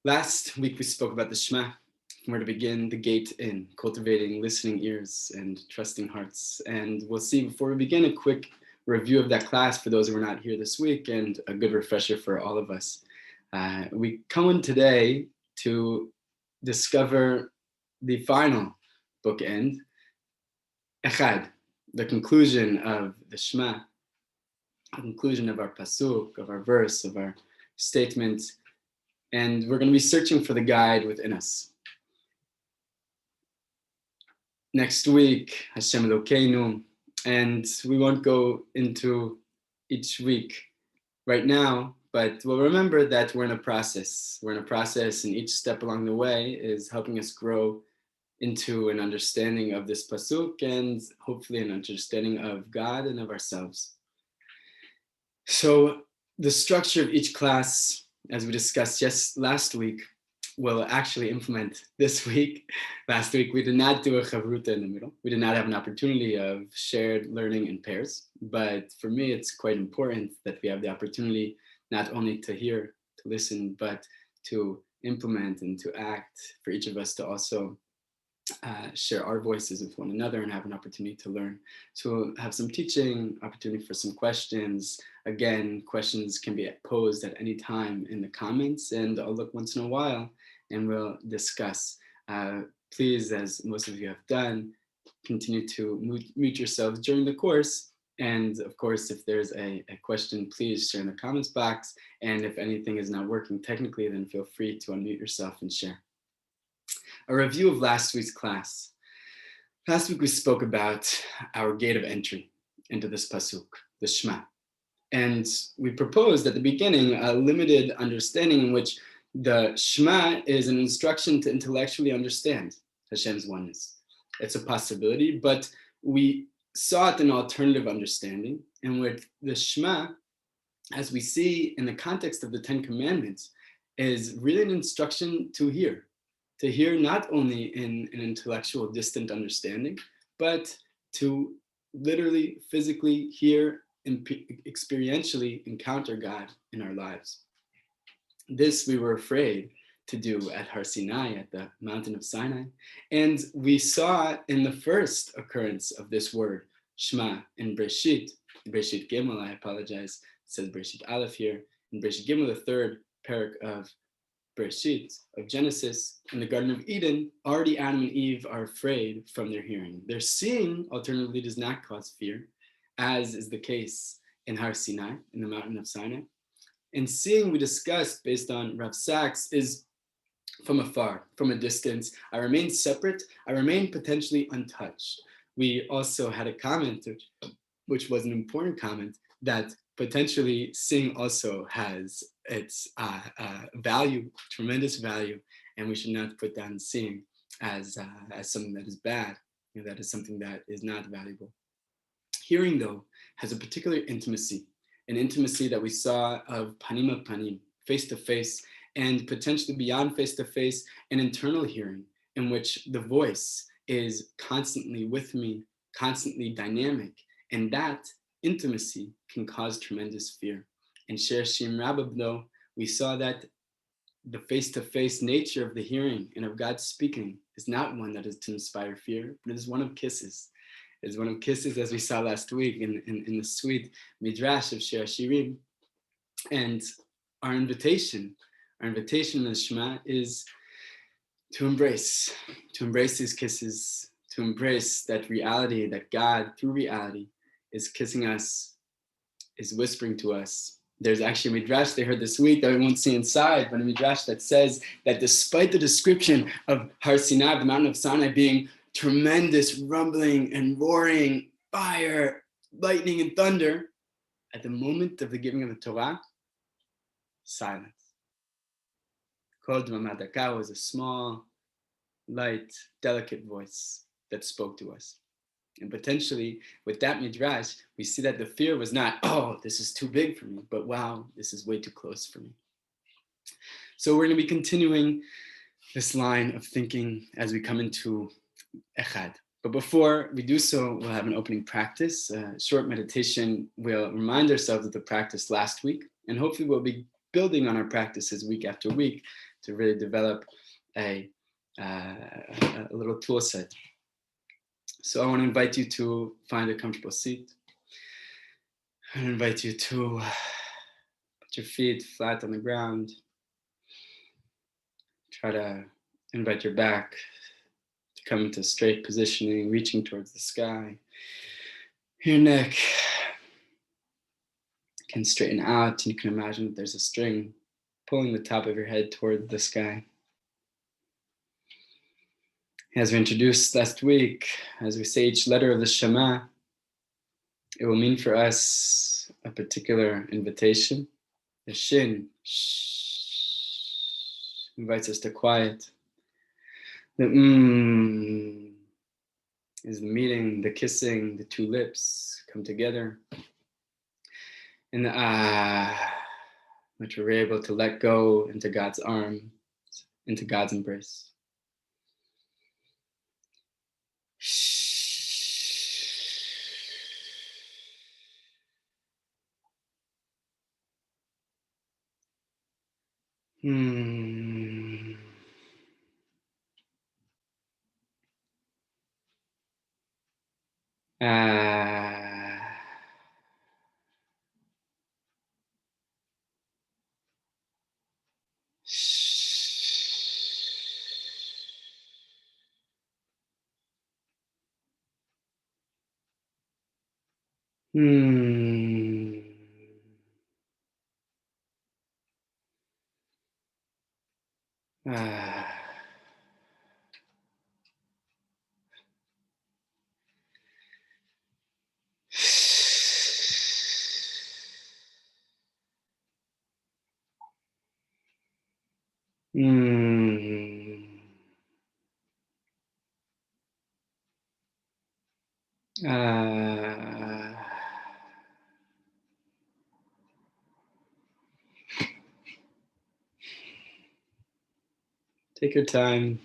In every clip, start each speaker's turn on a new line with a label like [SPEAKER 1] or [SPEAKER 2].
[SPEAKER 1] Last week we spoke about the Shema, where to begin the gate in cultivating listening ears and trusting hearts. And we'll see before we begin a quick review of that class for those who are not here this week and a good refresher for all of us. We come in today to discover the final bookend, Echad, the conclusion of the Shema, the conclusion of our pasuk, of our verse, of our statement. And we're going to be searching for the guide within us. Next week, Hashem Elokeinu, and we won't go into each week right now, but we'll remember that we're in a process. We're in a process, and each step along the way is helping us grow into an understanding of this pasuk and hopefully an understanding of God and of ourselves. So the structure of each class, as we discussed last week, will actually implement this week. Last week, we did not do a chavruta in the middle. We did not have an opportunity of shared learning in pairs. But for me, it's quite important that we have the opportunity not only to hear, to listen, but to implement and to act, for each of us to also share our voices with one another and have an opportunity to learn. So we'll have some teaching, opportunity for some questions. Again, questions can be posed at any time in the comments, and I'll look once in a while and we'll discuss. Please, as most of you have done, continue to mute yourselves during the course. And of course, if there's a question, please share in the comments box. And if anything is not working technically, then feel free to unmute yourself and share. A review of last week's class. Last week we spoke about our gate of entry into this pasuk, the Shema. And we proposed at the beginning a limited understanding in which the Shema is an instruction to intellectually understand Hashem's oneness. It's a possibility, but we sought an alternative understanding in which the Shema, as we see in the context of the Ten Commandments, is really an instruction to hear not only in an intellectual distant understanding, but to literally, physically hear and experientially encounter God in our lives. This we were afraid to do at Har Sinai, at the mountain of Sinai. And we saw in the first occurrence of this word, Shema, in Breshit Gimel, I apologize, it says Breshit Aleph here, in Breshit Gimel, the third parak of Bereshit, of Genesis, in the Garden of Eden, already Adam and Eve are afraid from their hearing. Their seeing, alternatively, does not cause fear, as is the case in Har Sinai, in the mountain of Sinai. And seeing, we discussed, based on Rav Sachs, is from afar, from a distance. I remain separate. I remain potentially untouched. We also had a comment, which was an important comment, that potentially seeing also has its value, tremendous value, and we should not put down seeing as something that is bad, that is something that is not valuable. Hearing, though, has a particular intimacy, an intimacy that we saw of panim panim, face to face, and potentially beyond face to face, an internal hearing in which the voice is constantly with me, constantly dynamic, and that intimacy can cause tremendous fear. In Sher Shim Rabbah, though, we saw that the face-to-face nature of the hearing and of God speaking is not one that is to inspire fear, but it is one of kisses. It is one of kisses, as we saw last week in the sweet midrash of Shir Shirim. And our invitation in the Shema is to embrace these kisses, to embrace that reality, that God, through reality, is kissing us, is whispering to us. There's actually a midrash they heard this week that we won't see inside, but a midrash that says that despite the description of Har Sinai, the mountain of Sinai, being tremendous rumbling and roaring, fire, lightning, and thunder, at the moment of the giving of the Torah, silence. Kol Dmama Daka was a small, light, delicate voice that spoke to us. And potentially, with that midrash, we see that the fear was not, oh, this is too big for me, but wow, this is way too close for me. So we're going to be continuing this line of thinking as we come into Echad. But before we do so, we'll have an opening practice, a short meditation. We'll remind ourselves of the practice last week, and hopefully we'll be building on our practices week after week to really develop a little tool set. So I want to invite you to find a comfortable seat. I invite you to put your feet flat on the ground. Try to invite your back to come into straight positioning, reaching towards the sky. Your neck can straighten out, and you can imagine that there's a string pulling the top of your head toward the sky. As we introduced last week, as we say each letter of the Shema, it will mean for us a particular invitation. The Shin invites us to quiet. The is the meeting, the kissing, the two lips come together. And the which we're able to let go into God's arms, into God's embrace. Take your time.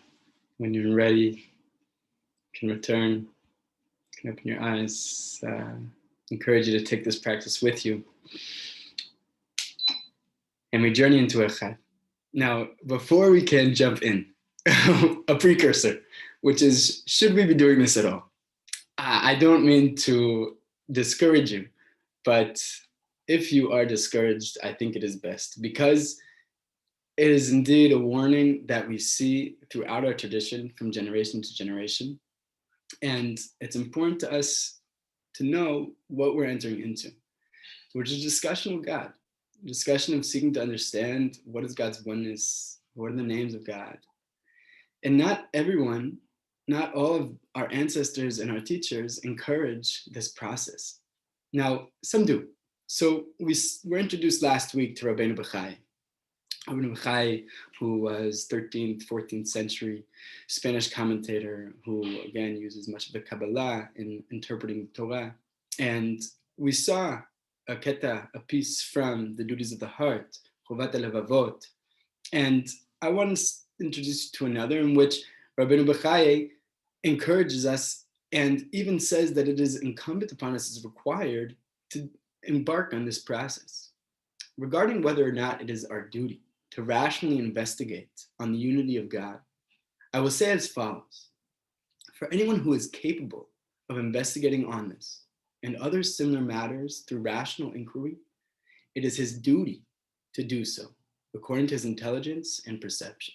[SPEAKER 1] When you're ready, you can return, you can open your eyes. Encourage you to take this practice with you. And we journey into Echad. Now, before we can jump in, a precursor, which is, should we be doing this at all? I don't mean to discourage you, but if you are discouraged, I think it is best, because it is indeed a warning that we see throughout our tradition from generation to generation. And it's important to us to know what we're entering into, which is a discussion with God, a discussion of seeking to understand what is God's oneness, what are the names of God. And not everyone, not all of our ancestors and our teachers encourage this process. Now, some do. So we were introduced last week to Rabbeinu Bachai. Rabbeinu Bachai, who was 13th, 14th century Spanish commentator, who again uses much of the Kabbalah in interpreting the Torah. And we saw a piece from the Duties of the Heart, Chovat HaLevavot. And I want to introduce you to another in which Rabbeinu Bachai encourages us and even says that it is incumbent upon us, as required, to embark on this process regarding whether or not it is our duty to rationally investigate on the unity of God. I will say as follows: for anyone who is capable of investigating on this and other similar matters through rational inquiry, it is his duty to do so according to his intelligence and perception.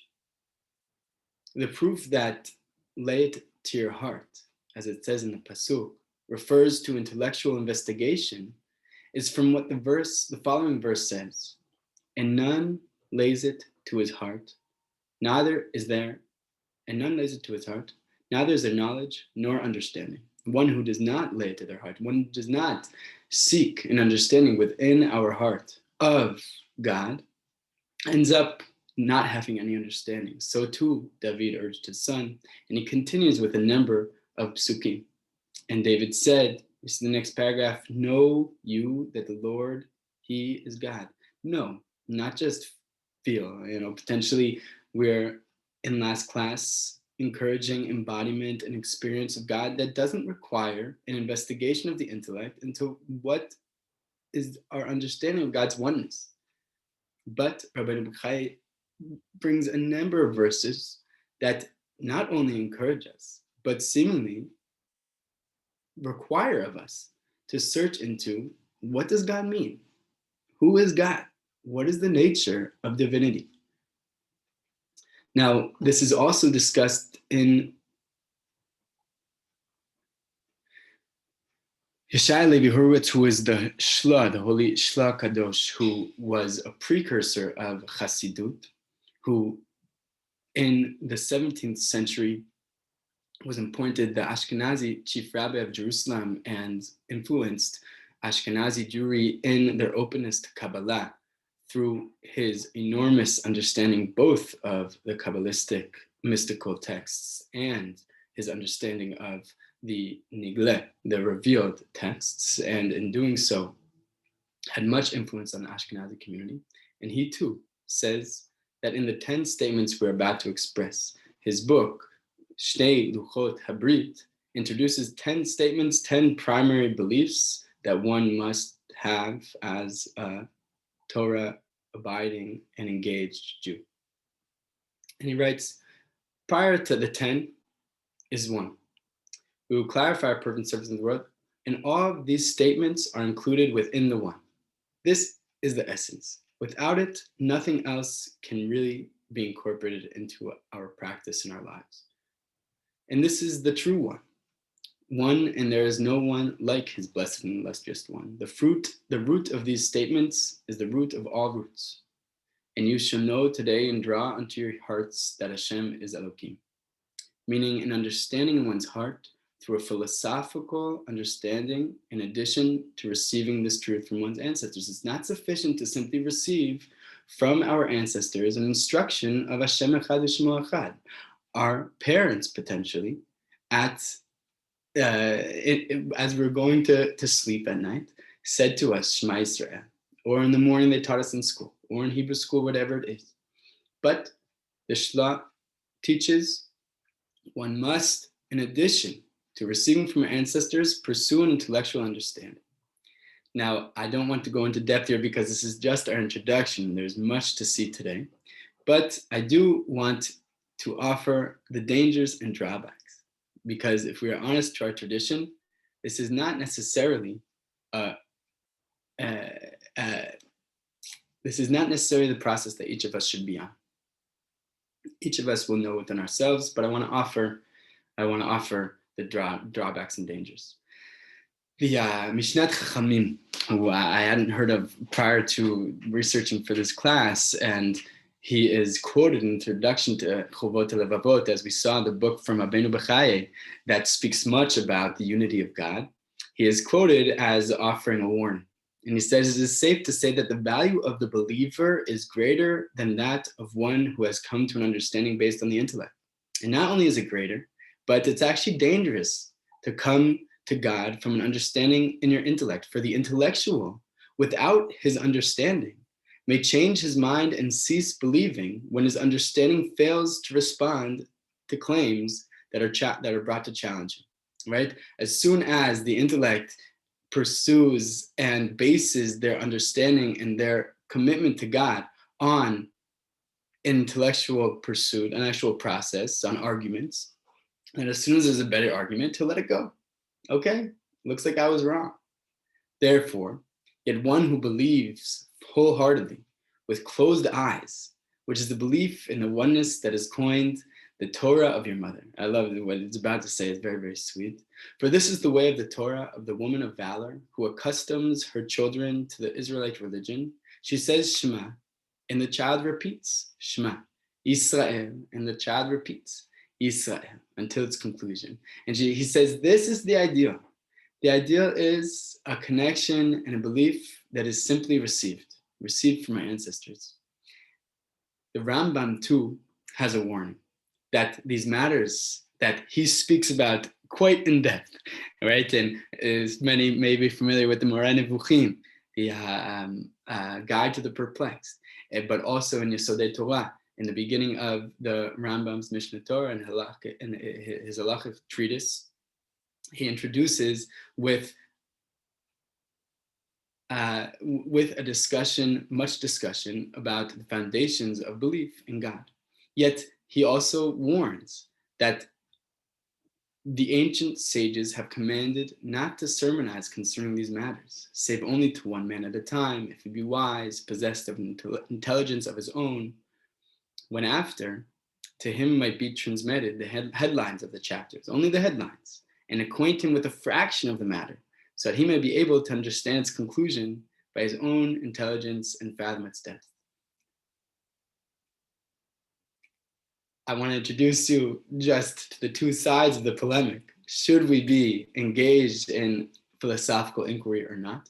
[SPEAKER 1] The proof that lay it to your heart, as it says in the Pasuk, refers to intellectual investigation is from what the following verse says: and none lays it to his heart, neither is there, and none lays it to his heart, neither is there knowledge nor understanding. One who does not lay it to their heart, one who does not seek an understanding within our heart of God, ends up not having any understanding. So too, David urged his son, and he continues with a number of psukim. And David said, we see the next paragraph, know you that the Lord, he is God. No, not just feel, potentially we're in last class encouraging embodiment and experience of God that doesn't require an investigation of the intellect into what is our understanding of God's oneness. But Rabbeinu Bachai brings a number of verses that not only encourage us, but seemingly require of us to search into what does God mean? Who is God? What is the nature of divinity? Now, this is also discussed in Yeshai Levi Horowitz, who is the Shla, the holy Shla Kadosh, who was a precursor of Chassidut, who in the 17th century was appointed the Ashkenazi chief rabbi of Jerusalem and influenced Ashkenazi Jewry in their openness to Kabbalah through his enormous understanding both of the Kabbalistic mystical texts and his understanding of the Nigle, the revealed texts, and in doing so had much influence on the Ashkenazi community. And he too says that in the 10 statements we're about to express, his book, Shnei Luchot Habrit, introduces 10 statements, 10 primary beliefs that one must have as a Torah abiding and engaged Jew. And he writes, prior to the 10 is one. We will clarify our purpose and service in the world, and all of these statements are included within the one. This is the essence. Without it, nothing else can really be incorporated into our practice in our lives. And this is the true one. One, and there is no one like his blessed and illustrious one. The root of these statements is the root of all roots. And you shall know today and draw unto your hearts that Hashem is Elohim. Meaning an understanding in one's heart through a philosophical understanding in addition to receiving this truth from one's ancestors. It's not sufficient to simply receive from our ancestors an instruction of Hashem Echad Shema Echad. Our parents potentially as we're going to sleep at night said to us Shema Yisrael, or in the morning they taught us in school, or in Hebrew school, whatever it is. But the Shla teaches one must, in addition to receiving from our ancestors, pursue an intellectual understanding. Now, I don't want to go into depth here because this is just our introduction. There's much to see today, but I do want to offer the dangers and drawbacks, because if we are honest to our tradition, this is not necessarily this is not necessarily the process that each of us should be on. Each of us will know within ourselves, but I want to offer the drawbacks and dangers. The Mishnat Chachamim, who I hadn't heard of prior to researching for this class, and he is quoted in the introduction to Chovot Levavot, as we saw in the book from Abenu Bechaye that speaks much about the unity of God. He is quoted as offering a warning. And he says, it is safe to say that the value of the believer is greater than that of one who has come to an understanding based on the intellect. And not only is it greater, but it's actually dangerous to come to God from an understanding in your intellect. For the intellectual, without his understanding, may change his mind and cease believing when his understanding fails to respond to claims that are brought to challenge him, right? As soon as the intellect pursues and bases their understanding and their commitment to God on intellectual pursuit, an actual process, on arguments, and as soon as there's a better argument, to let it go. Okay, looks like I was wrong. Therefore, yet one who believes wholeheartedly with closed eyes, which is the belief in the oneness that is coined the Torah of your mother. I love what it's about to say. It's very, very sweet. For this is the way of the Torah of the woman of valor who accustoms her children to the Israelite religion. She says Shema, and the child repeats Shema, Israel, and the child repeats Israel until its conclusion. And he says, this is the ideal. The ideal is a connection and a belief that is simply received from our ancestors. The Rambam too has a warning that these matters that he speaks about quite in depth, right? And as many may be familiar with the Moreh Nevuchim, the Guide to the Perplexed, but also in Yesodei Torah, in the beginning of the Rambam's Mishnah Torah and his halachic treatise, he introduces with with a discussion, much discussion about the foundations of belief in God. Yet he also warns that the ancient sages have commanded not to sermonize concerning these matters, save only to one man at a time, if he be wise, possessed of intelligence of his own, when after, to him might be transmitted the headlines of the chapters, only the headlines, and acquaint him with a fraction of the matter, so that he may be able to understand its conclusion by his own intelligence and fathom its depth. I want to introduce you just to the two sides of the polemic. Should we be engaged in philosophical inquiry or not?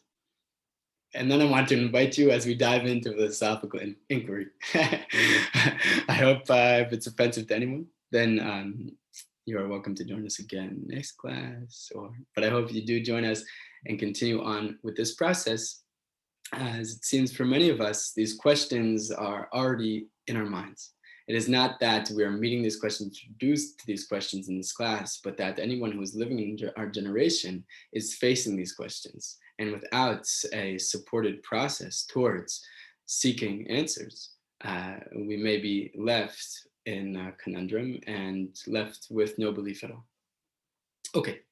[SPEAKER 1] And then I want to invite you as we dive into philosophical inquiry. I hope if it's offensive to anyone, then you are welcome to join us again next class. But I hope you do join us and continue on with this process, as it seems for many of us, these questions are already in our minds. It is not that we are meeting these questions, introduced to these questions in this class, but that anyone who is living in our generation is facing these questions. And without a supported process towards seeking answers, we may be left in a conundrum and left with no belief at all. Okay,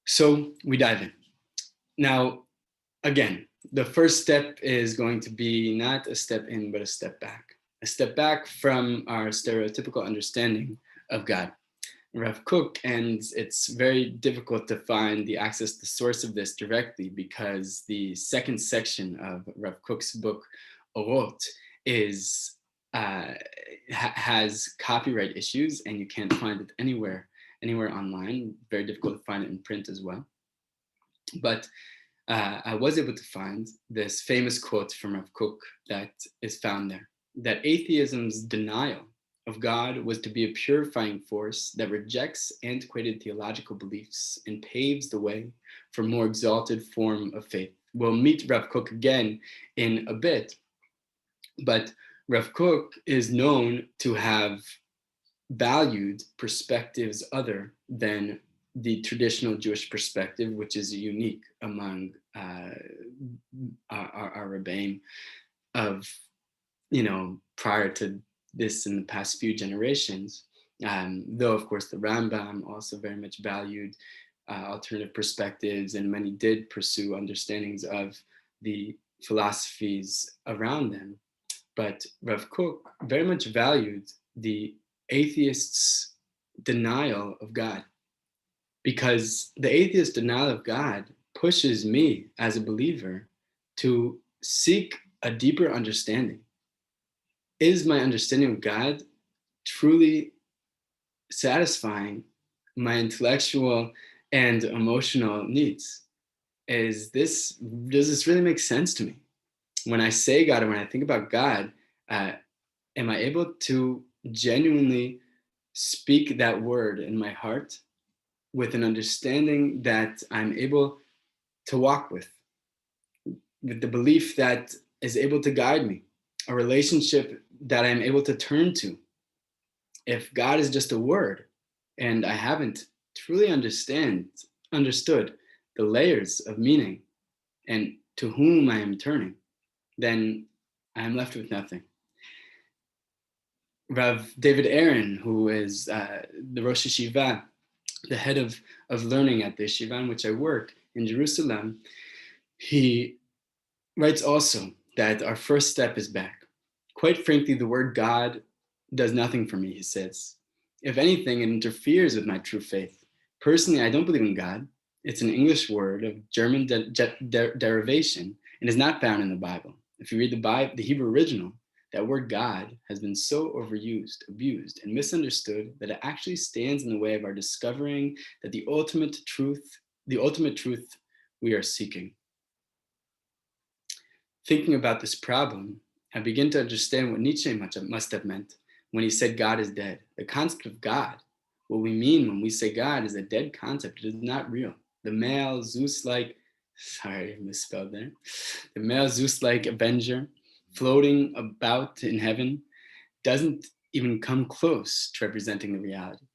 [SPEAKER 1] so we dive in. Now, again, the first step is going to be not a step in, but a step back from our stereotypical understanding of God. Rav Kook, and it's very difficult to find the access to the source of this directly, because the second section of Rav Kook's book, Orot, has copyright issues, and you can't find it anywhere online. Very difficult to find it in print as well. But I was able to find this famous quote from Rav Kook that is found there, that atheism's denial of God was to be a purifying force that rejects antiquated theological beliefs and paves the way for a more exalted form of faith. We'll meet Rav Kook again in a bit, but Rav Kook is known to have valued perspectives other than the traditional Jewish perspective, which is unique among our Rebbeim of, prior to this in the past few generations. Though, of course, the Rambam also very much valued alternative perspectives, and many did pursue understandings of the philosophies around them. But Rav Kook very much valued the atheists' denial of God, because the atheist denial of God pushes me as a believer to seek a deeper understanding. Is my understanding of God truly satisfying my intellectual and emotional needs? Does this really make sense to me? When I say God, or when I think about God, am I able to genuinely speak that word in my heart with an understanding that I'm able to walk with the belief that is able to guide me, a relationship that I'm able to turn to? If God is just a word and I haven't truly understood the layers of meaning and to whom I am turning, then I am left with nothing. Rav David Aaron, who is the Rosh Yeshiva, the head of learning at the yeshiva in which I work in Jerusalem, he writes also that our first step is back. Quite frankly, the word God does nothing for me, he says. If anything, it interferes with my true faith. Personally, I don't believe in God. It's an English word of German derivation and is not found in the Bible. If you read the Hebrew original, that word God has been so overused, abused, and misunderstood that it actually stands in the way of our discovering that the ultimate truth we are seeking. Thinking about this problem, I begin to understand what Nietzsche must have meant when he said God is dead. The concept of God, what we mean when we say God, is a dead concept. It is not real. The male Zeus-like, sorry, I misspelled there. The male Zeus-like avenger floating about in heaven doesn't even come close to representing the reality.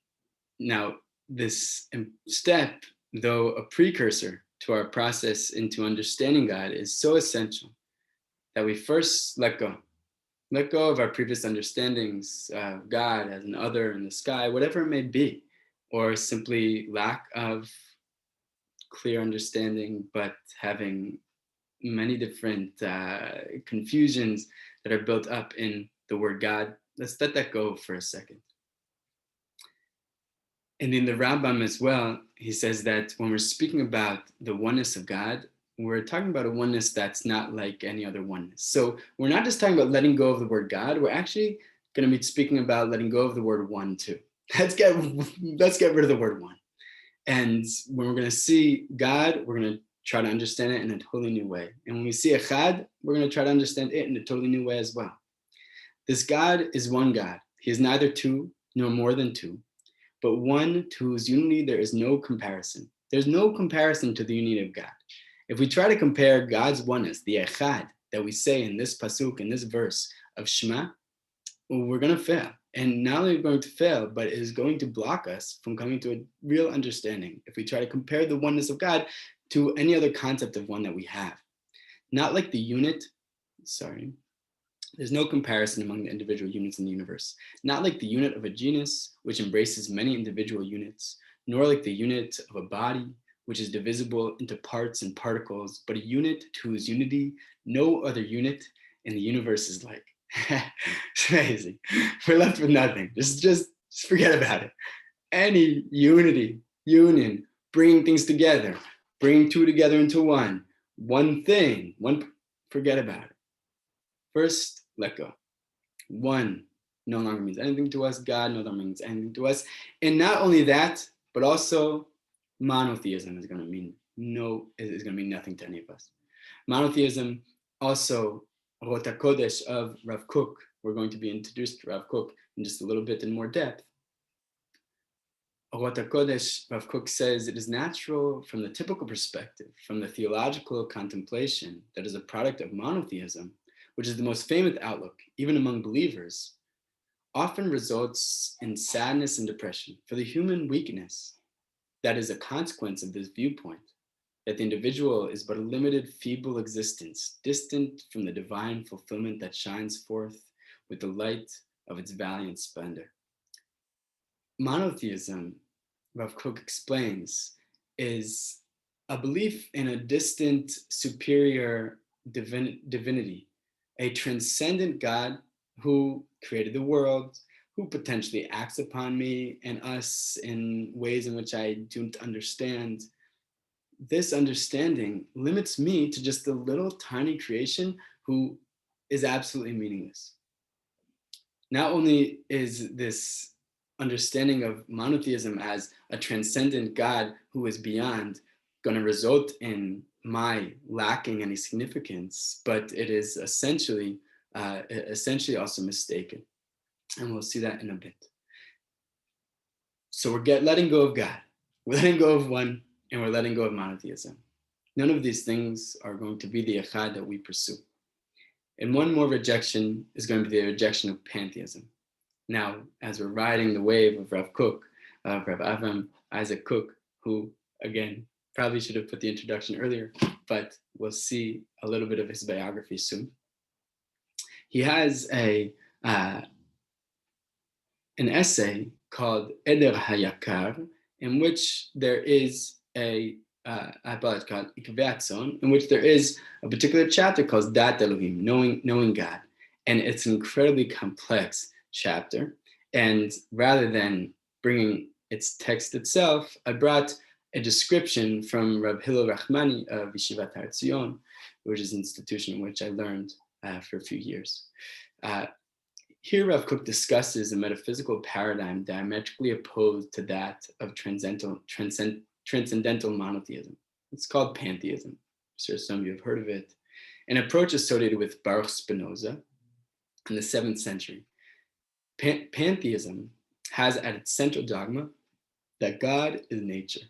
[SPEAKER 1] Now, this step, though a precursor to our process into understanding God is so essential that we first let go. Let go of our previous understandings of God as an other in the sky, whatever it may be, or simply lack of clear understanding, but having many different confusions that are built up in the word God. Let's let that go for a second. And in the Rambam as well, he says that when we're speaking about the oneness of God, we're talking about a oneness that's not like any other oneness. So we're not just talking about letting go of the word God, we're actually going to be speaking about letting go of the word one too. Let's get rid of the word one. And when we're going to see God, we're going to try to understand it in a totally new way. And when we see Echad, we're going to try to understand it in a totally new way as well. This God is one God. He is neither two nor more than two, but one to whose unity there is no comparison. There's no comparison to the unity of God. If we try to compare God's oneness, the Echad that we say in this pasuk, in this verse of Shema, well, we're going to fail. And not only are we going to fail, but it is going to block us from coming to a real understanding if we try to compare the oneness of God to any other concept of one that we have. Not like the unit, there's no comparison among the individual units in the universe. Not like the unit of a genus, which embraces many individual units, nor like the unit of a body, which is divisible into parts and particles, but a unit to whose unity no other unit in the universe is like. It's amazing. We're left with nothing. Just forget about it. Any union, bringing things together, bringing two together into one thing, forget about it. First, let go. One no longer means anything to us. God no longer means anything to us. And not only that, but also monotheism is going to mean nothing to any of us. Monotheism also, Rota Kodesh of Rav Kook, we're going to be introduced to Rav Kook in just a little bit in more depth. Rota Kodesh, Rav Kook says it is natural from the typical perspective, from the theological contemplation that is a product of monotheism, which is the most famous outlook, even among believers, often results in sadness and depression for the human weakness that is a consequence of this viewpoint, that the individual is but a limited, feeble existence, distant from the divine fulfillment that shines forth with the light of its valiant splendor. Monotheism, Rav Kook explains, is a belief in a distant, superior divinity, a transcendent God who created the world, who potentially acts upon me and us in ways in which I don't understand. This understanding limits me to just a little tiny creation who is absolutely meaningless. Not only is this understanding of monotheism as a transcendent God who is beyond going to result in my lacking any significance, but it is essentially also mistaken. And we'll see that in a bit. So we're letting go of God. We're letting go of one, and we're letting go of monotheism. None of these things are going to be the echad that we pursue. And one more rejection is going to be the rejection of pantheism. Now, as we're riding the wave of Rav Kook, Rav Avram Isaac Kook, who, again, probably should have put the introduction earlier, but we'll see a little bit of his biography soon. He has an essay called Eder HaYakar, in which there is I call it called Ikveatzon, in which there is a particular chapter called Dat Elohim, knowing God. And it's an incredibly complex chapter. And rather than bringing its text itself, I brought a description from Rab Hillel Rachmani of Yeshivat Har Tzion, which is an institution in which I learned for a few years. Here, Rav Kook discusses a metaphysical paradigm diametrically opposed to that of transcendental monotheism. It's called pantheism. I'm sure some of you have heard of it. An approach associated with Baruch Spinoza in the 7th century. Pantheism has at its central dogma that God is nature.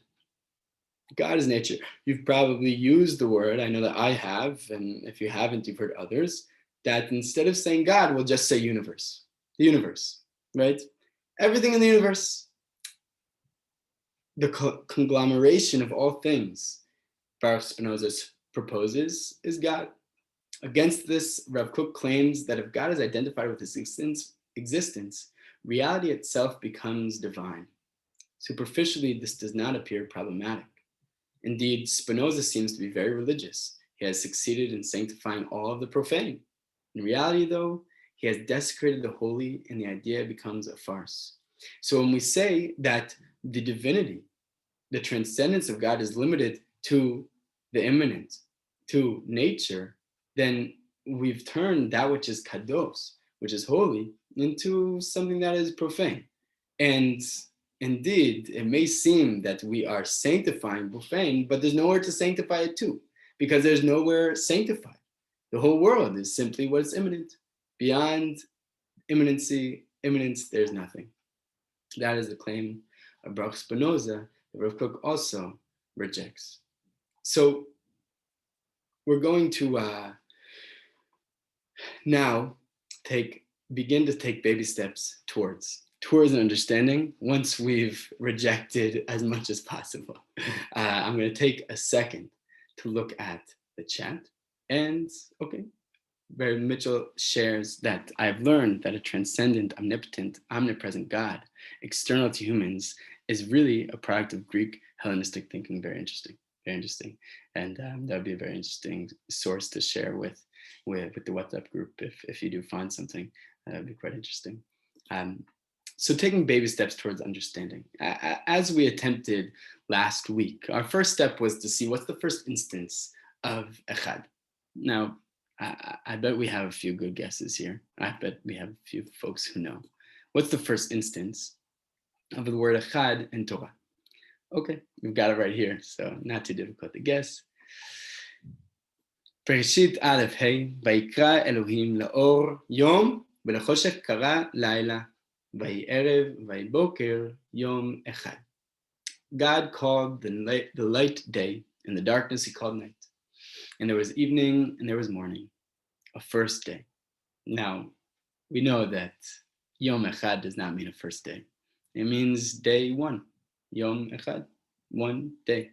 [SPEAKER 1] God is nature. You've probably used the word, I know that I have, and if you haven't, you've heard others, that instead of saying God, we'll just say universe. The universe, right? Everything in the universe, the conglomeration of all things, Baruch Spinoza proposes is God. Against this, Rav Kook claims that if God is identified with his existence, reality itself becomes divine. Superficially, this does not appear problematic. Indeed, Spinoza seems to be very religious. He has succeeded in sanctifying all of the profane. In reality, though, he has desecrated the holy, and the idea becomes a farce. So when we say that the divinity, the transcendence of God is limited to the immanent, to nature, then we've turned that which is kadosh, which is holy, into something that is profane. And indeed, it may seem that we are sanctifying profane, but there's nowhere to sanctify it to, because there's nowhere sanctified. The whole world is simply what is immanent. Beyond immanence, there's nothing. That is the claim of Baruch Spinoza that Rav Kook also rejects. So we're going to now begin to take baby steps towards an understanding once we've rejected as much as possible. I'm going to take a second to look at the chat. And okay, Barry Mitchell shares that I've learned that a transcendent, omnipotent, omnipresent God, external to humans, is really a product of Greek Hellenistic thinking. Very interesting, very interesting. And that would be a very interesting source to share with the WhatsApp group if you do find something. That would be quite interesting. So taking baby steps towards understanding. As we attempted last week, our first step was to see what's the first instance of echad. Now, I bet we have a few good guesses here. I bet we have a few folks who know. What's the first instance of the word echad in Torah? Okay, we've got it right here, so not too difficult to guess. Bereshit Aleph Hey, Vayikra Elohim laor yom v'lechoshech kara laila v'yi erev v'yi boker yom echad. God called the light day, and the darkness he called night. And there was evening and there was morning, a first day. Now, we know that Yom Echad does not mean a first day. It means day one, Yom Echad, one day.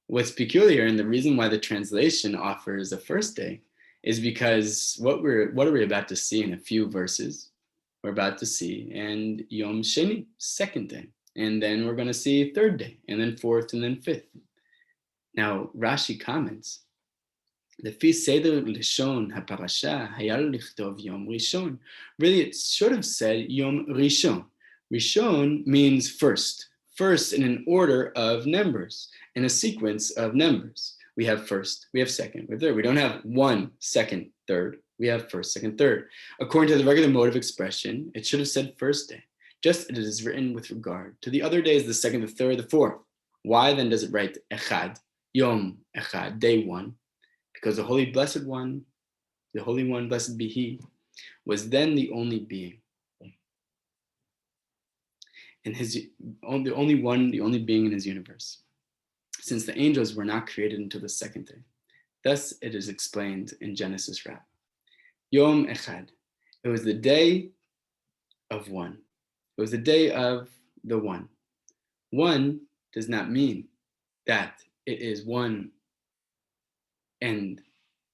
[SPEAKER 1] What's peculiar, and the reason why the translation offers a first day, is because what are we about to see in a few verses? We're about to see and Yom Sheni, second day. And then we're going to see third day, and then fourth, and then fifth. Now, Rashi comments, לפי סדר לשון הפרשה, היה לו לכתוב יום ראשון. Really, it should have said יום ראשון. Rishon means first in an order of numbers, in a sequence of numbers. We have first, we have second, we have third. We don't have one, second, third. We have first, second, third. According to the regular mode of expression, it should have said first day, just as it is written with regard to the other days, the second, the third, the fourth. Why then does it write echad, yom echad, day one? Because the Holy Blessed One, the Holy One, blessed be He, was then the only being. And the only being in his universe, since the angels were not created until the second day. Thus it is explained in Genesis Rab. Yom Echad, it was the day of one. It was the day of the one. One does not mean that it is one and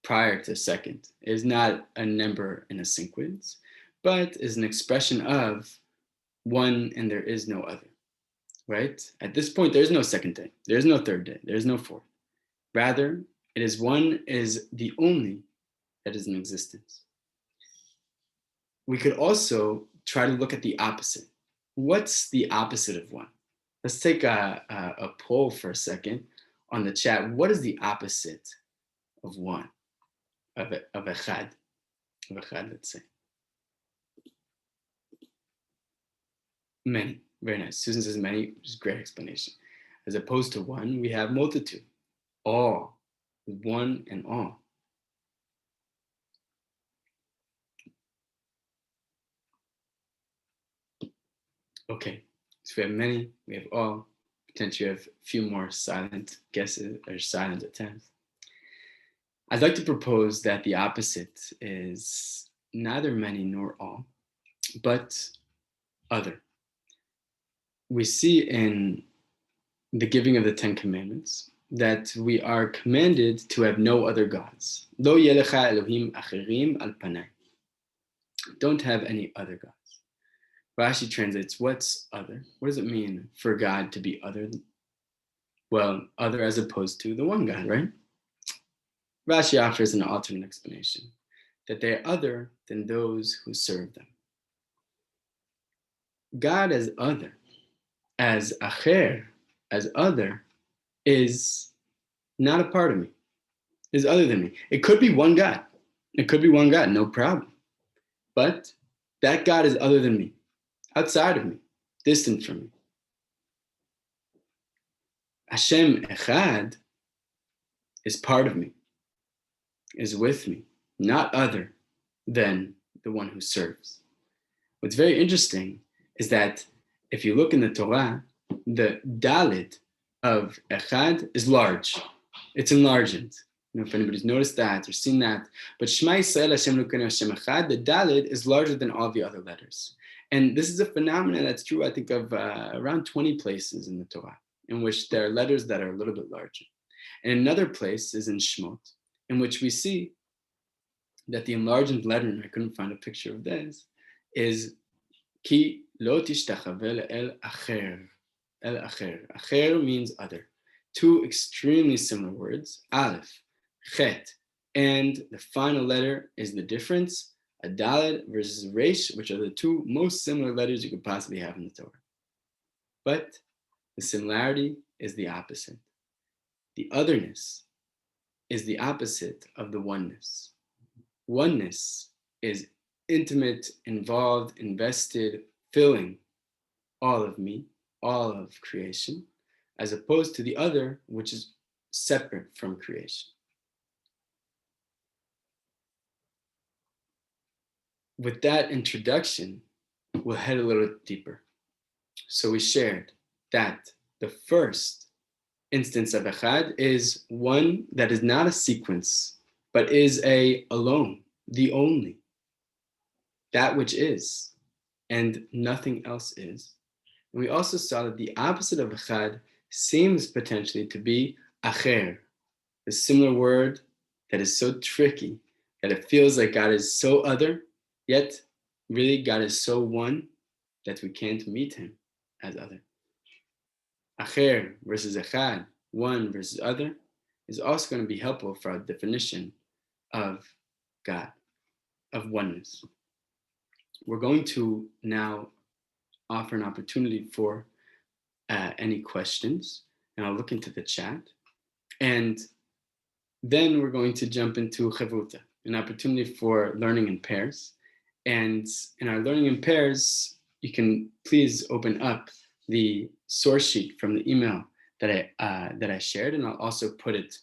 [SPEAKER 1] prior to second. It is not a number in a sequence, but is an expression of one and there is no other, right? At this point, there's no second day, there's no third day, there's no fourth. Rather, it is one is the only that is in existence. We could also try to look at the opposite. What's the opposite of one? Let's take a poll for a second on the chat. What is the opposite of one, of echad, let's say? Many, very nice. Susan says many, which is a great explanation. As opposed to one, we have multitude, all, one and all. Okay, so we have many, we have all, potentially have a few more silent guesses or silent attempts. I'd like to propose that the opposite is neither many nor all, but other. We see in the giving of the Ten Commandments that we are commanded to have no other gods. Lo yelecha Elohim acherim al panai. Don't have any other gods. Rashi translates, what's other? What does it mean for God to be other? Well, other as opposed to the one God, right? Rashi offers an alternate explanation, that they are other than those who serve them. God as other, as acher, as other, is not a part of me, is other than me. It could be one God. It could be one God, no problem. But that God is other than me, outside of me, distant from me. Hashem Echad is part of me, is with me, not other than the one who serves. What's very interesting is that if you look in the Torah, the Dalit of Echad is large. It's enlarged. I don't know if anybody's noticed that or seen that. But Shema Yisrael Hashem Elokeinu Hashem Echad, the Dalit is larger than all the other letters. And this is a phenomenon that's true, I think, of around 20 places in the Torah, in which there are letters that are a little bit larger. And another place is in Shemot, in which we see that the enlarged letter, and I couldn't find a picture of this, is Ki lo tishtachave el acher. El acher. Acher means other. Two extremely similar words, Aleph, Chet, and the final letter is the difference, a Dalet versus Resh, which are the two most similar letters you could possibly have in the Torah. But the similarity is the opposite. The otherness is the opposite of the oneness. Oneness is intimate, involved, invested, filling all of me, all of creation, as opposed to the other, which is separate from creation. With that introduction, we'll head a little deeper. So we shared that the first instance of Echad is one that is not a sequence, but is a alone, the only, that which is, and nothing else is. And we also saw that the opposite of Echad seems potentially to be Acher, a similar word that is so tricky that it feels like God is so other, yet really God is so one that we can't meet him as other. Acher versus Echad, one versus other, is also going to be helpful for our definition of God, of oneness. We're going to now offer an opportunity for any questions, and I'll look into the chat. And then we're going to jump into Chavruta, an opportunity for learning in pairs. And in our learning in pairs, you can please open up the source sheet from the email that I shared, and I'll also put it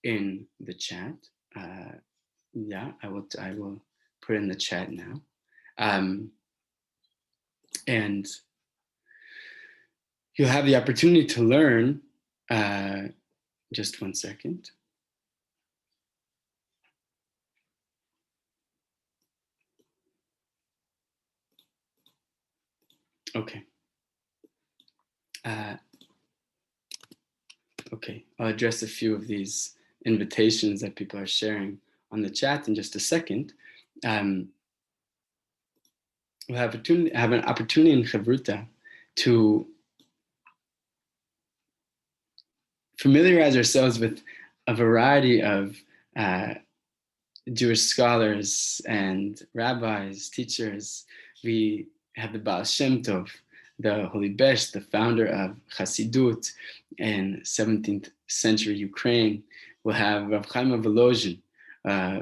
[SPEAKER 1] in the chat. Yeah, I will put it in the chat now. And you'll have the opportunity to learn, just one second. Okay. Okay, I'll address a few of these invitations that people are sharing on the chat in just a second. We'll have an opportunity in Chavruta to familiarize ourselves with a variety of Jewish scholars and rabbis, teachers. We have the Baal Shem Tov, the Holy Besh, the founder of Hasidut in 17th century Ukraine. We'll have Rav Chaim Volozhin,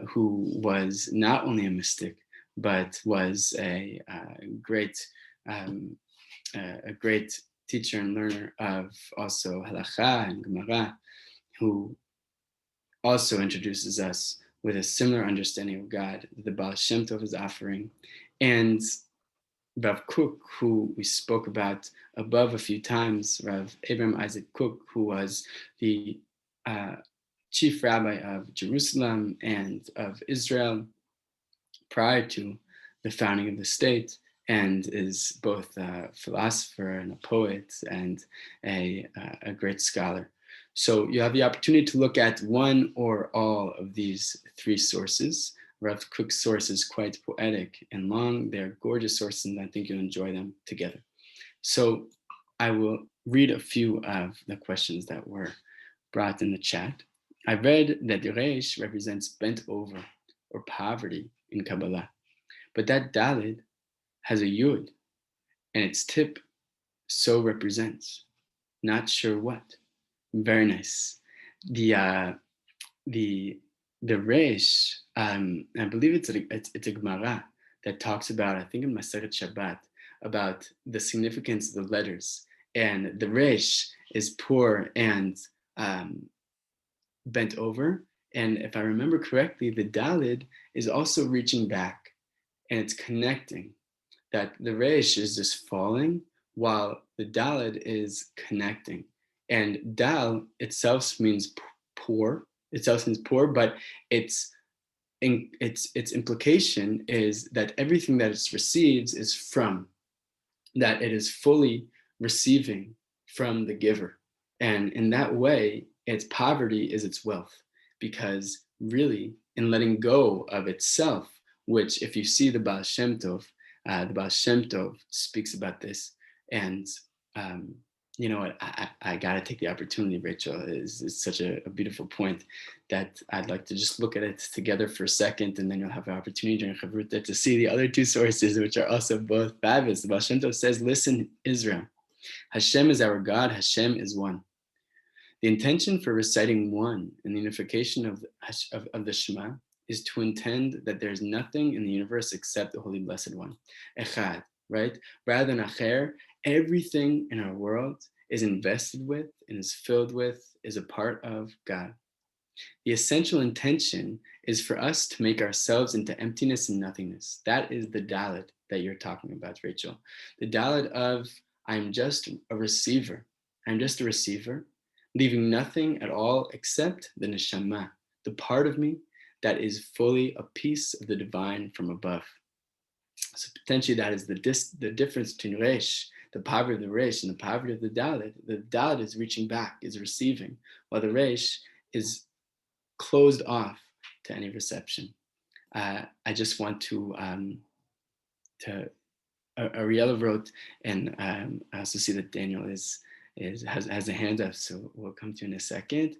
[SPEAKER 1] who was not only a mystic, but was a great teacher and learner of also Halacha and Gemara, who also introduces us with a similar understanding of God that the Baal Shem Tov is offering. And Rav Kook, who we spoke about above a few times, Rav Abraham Isaac Kook, who was the chief rabbi of Jerusalem and of Israel prior to the founding of the state, and is both a philosopher and a poet and a great scholar. So you have the opportunity to look at one or all of these three sources. Rav Kook's source is quite poetic and long. They're gorgeous sources, and I think you'll enjoy them together. So I will read a few of the questions that were brought in the chat. I read that the Reish represents bent over or poverty in Kabbalah, but that Dalid has a Yud, and its tip so represents. Not sure what. Very nice. The Reish, I believe it's a Gemara that talks about, I think in Masechet Shabbat, about the significance of the letters. And the Reish is poor and bent over. And if I remember correctly, the Dalid is also reaching back and it's connecting. That the Reish is just falling while the Dalid is connecting. And Dal itself means poor. Itself means poor, but its implication is that everything that it receives is from, that it is fully receiving from the giver. And in that way, its poverty is its wealth, because really, in letting go of itself, which if you see the Baal Shem Tov speaks about this, and you know what, I gotta take the opportunity, Rachel, is such a beautiful point that I'd like to just look at it together for a second, and then you'll have an opportunity during Chavruta to see the other two sources, which are also both fabulous. The Baal Shem Tov says, listen, Israel, Hashem is our God, Hashem is one. The intention for reciting one in the unification of the Shema is to intend that there's nothing in the universe except the Holy Blessed One, Echad, right? Rather than Acher, everything in our world is invested with and is filled with, is a part of God. The essential intention is for us to make ourselves into emptiness and nothingness. That is the Dalit that you're talking about, Rachel. The Dalit of, I'm just a receiver. I'm just a receiver, leaving nothing at all except the neshama, the part of me that is fully a piece of the divine from above. So potentially that is the difference between Reish, the poverty of the Reish, and the poverty of the Dalit. The Dalit is reaching back, is receiving, while the Reish is closed off to any reception. I just want to Ariella wrote, and I also see that Daniel has a hand up, so we'll come to in a second.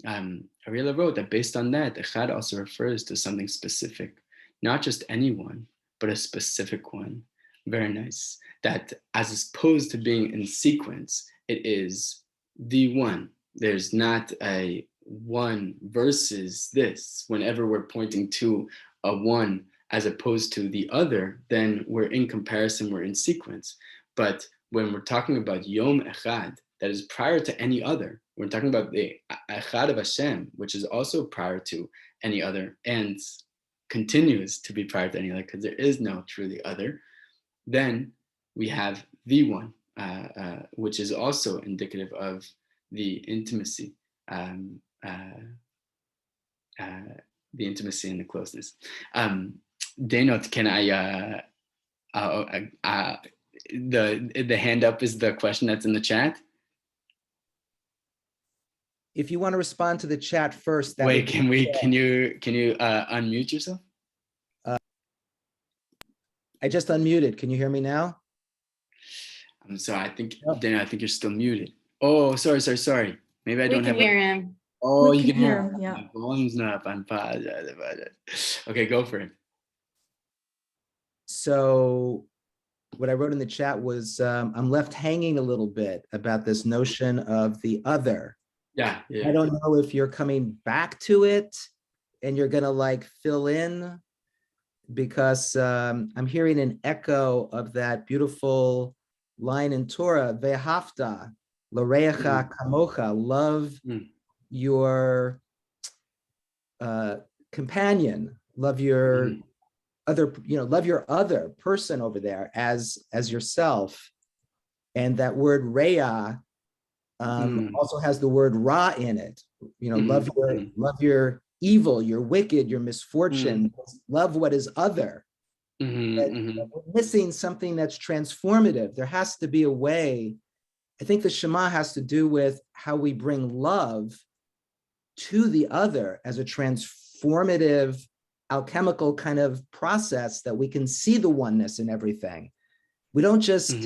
[SPEAKER 1] Ariella wrote that based on that, Echad also refers to something specific, not just anyone, but a specific one. Very nice. That as opposed to being in sequence, it is the one. There's not a one versus this. Whenever we're pointing to a one as opposed to the other, then we're in comparison, we're in sequence. But when we're talking about Yom Echad, that is prior to any other, we're talking about the Echad of Hashem, which is also prior to any other and continues to be prior to any other, because there is no truly other. Then we have the one, which is also indicative of the intimacy, the intimacy and the closeness. Danot, can the hand up is the question that's in the chat?
[SPEAKER 2] If you want to respond to the chat first, that
[SPEAKER 1] wait, can you unmute yourself?
[SPEAKER 2] I just unmuted. Can you hear me now?
[SPEAKER 1] I'm sorry. I think Dana, I think you're still muted. Oh, sorry. Maybe I don't have.
[SPEAKER 3] We can hear him.
[SPEAKER 1] Oh, you can hear him.
[SPEAKER 3] Yeah.
[SPEAKER 1] My volume's not up. I'm apologize about it. Okay, go for it.
[SPEAKER 2] So what I wrote in the chat was I'm left hanging a little bit about this notion of the other.
[SPEAKER 1] Yeah.
[SPEAKER 2] I don't know if you're coming back to it and you're gonna like fill in, because I'm hearing an echo of that beautiful line in Torah, Ve'hafta l'reacha kamocha, love your companion, love your other, love your other person over there as yourself. And that word Reah also has the word Ra in it. Love your evil, your wicked, your misfortune. Love what is other. We're missing something that's transformative. There has to be a way I think the Shema has to do with how we bring love to the other as a transformative, alchemical kind of process that we can see the oneness in everything. We don't just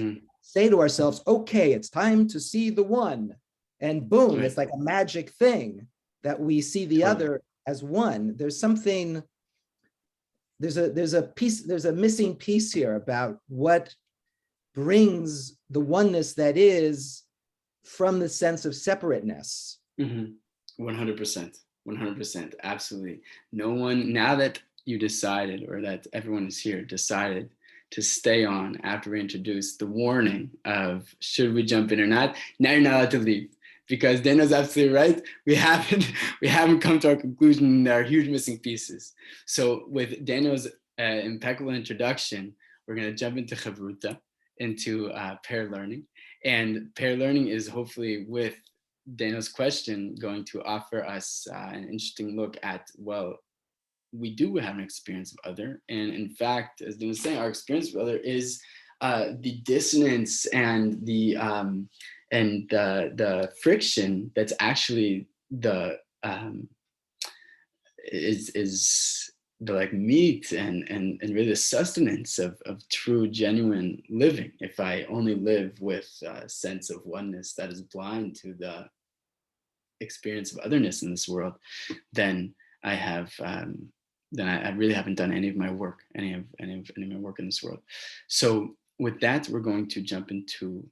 [SPEAKER 2] say to ourselves, okay, it's time to see the one, and boom,
[SPEAKER 1] Right.
[SPEAKER 2] it's like a magic thing that we see the other as one. There's something, there's a missing piece here about what brings the oneness that is from the sense of separateness.
[SPEAKER 1] 100%, 100%, absolutely. No one, now that you decided, or that everyone is here decided to stay on after we introduced the warning of should we jump in or not, now you're not allowed to leave, because Daniel's absolutely right. We haven't come to our conclusion. There are huge missing pieces. So with Daniel's impeccable introduction, we're going to jump into Chavruta, into pair learning. And pair learning is hopefully, with Daniel's question, going to offer us an interesting look at, well, we do have an experience of other. And in fact, as Daniel was saying, our experience of other is the dissonance and the friction that's actually the is the like meat and really the sustenance of true, genuine living. If I only live with a sense of oneness that is blind to the experience of otherness in this world, then I have then I really haven't done any of my work, any of my work in this world. So with that, we're going to jump into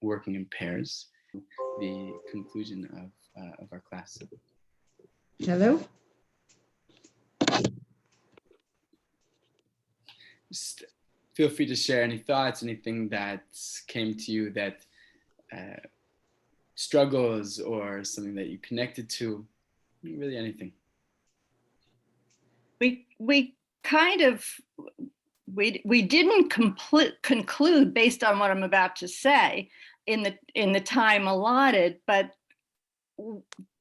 [SPEAKER 1] working in pairs, the conclusion of our class.
[SPEAKER 3] Hello.
[SPEAKER 1] Just feel free to share any thoughts, anything that came to you that struggles, or something that you connected to, really anything.
[SPEAKER 3] We kind of, we didn't conclude based on what I'm about to say in the time allotted, but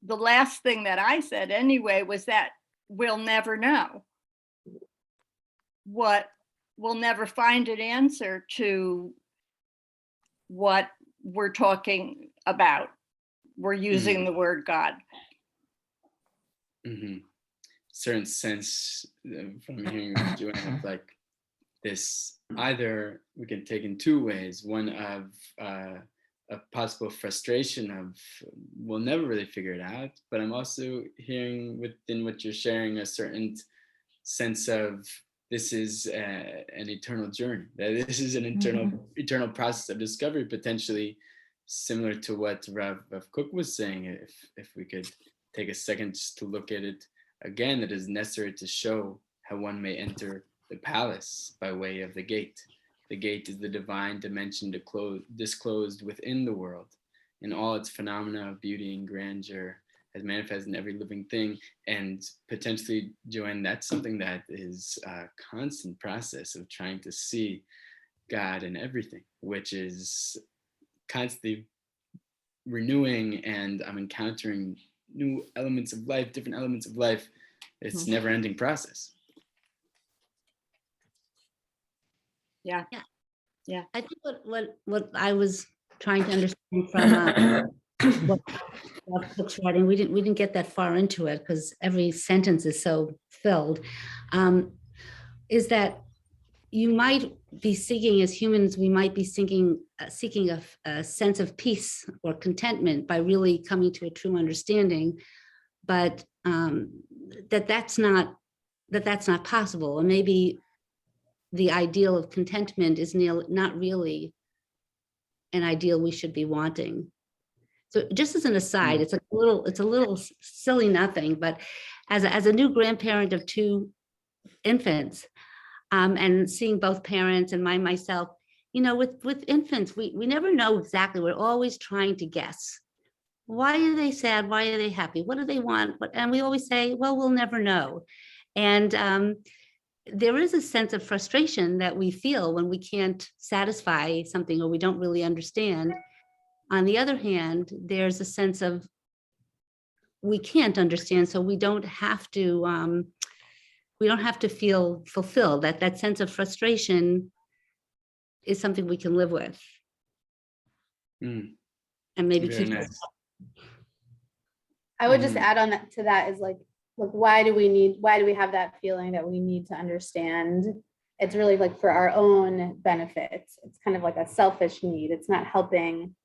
[SPEAKER 3] the last thing that I said anyway was that we'll never know. We'll never find an answer to what we're talking about. We're using the word God.
[SPEAKER 1] Certain sense from hearing you, of like this, either we can take in two ways. One of a possible frustration of we'll never really figure it out, but I'm also hearing within what you're sharing a certain sense of this is an eternal journey, that this is an eternal process of discovery, potentially similar to what Rav Kook was saying. If we could take a second just to look at it again, it is necessary to show how one may enter the palace by way of the gate. The gate is the divine dimension disclosed within the world in all its phenomena of beauty and grandeur, as manifested in every living thing. And potentially, Joanne, that's something that is a constant process of trying to see God in everything, which is constantly renewing, and I'm encountering new elements of life, different elements of life. It's a never-ending process.
[SPEAKER 3] Yeah.
[SPEAKER 4] I think what I was trying to understand from what Cook's writing, we didn't get that far into it because every sentence is so filled, is that you might be seeking, as humans, we might be seeking a sense of peace or contentment by really coming to a true understanding, but that's not possible. And maybe the ideal of contentment is not really an ideal we should be wanting. So just as an aside, it's a little silly nothing, but as a new grandparent of two infants, and seeing both parents and myself, with infants, we never know exactly. We're always trying to guess. Why are they sad? Why are they happy? What do they want? And we always say, well, we'll never know. And there is a sense of frustration that we feel when we can't satisfy something or we don't really understand. On the other hand, there's a sense of we can't understand, so we don't have to feel fulfilled. That sense of frustration is something we can live with. and maybe
[SPEAKER 1] Very
[SPEAKER 4] keep.
[SPEAKER 1] nice.
[SPEAKER 5] I would just add on that to that is like why do we have that feeling that we need to understand? It's really like for our own benefits. It's kind of like a selfish need. It's not helping.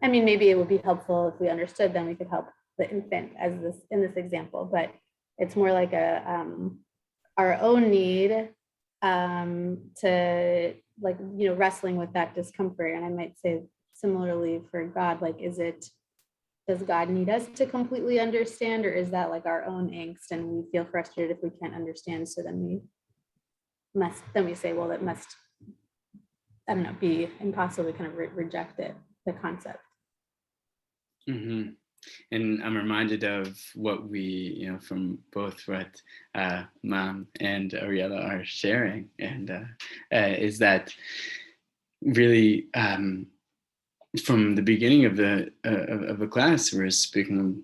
[SPEAKER 5] I mean, maybe it would be helpful if we understood, then we could help the infant as this in this example, but it's more like a our own need to like, you know, wrestling with that discomfort. And I might say similarly for God, like, does God need us to completely understand, or is that like our own angst and we feel frustrated if we can't understand? So then we say, well, it must, I don't know, be impossible to kind of reject it, the concept.
[SPEAKER 1] Mm-hmm. And I'm reminded of what we, you know, from both what Mom and Ariella are sharing, and is that really from the beginning of the class, we're speaking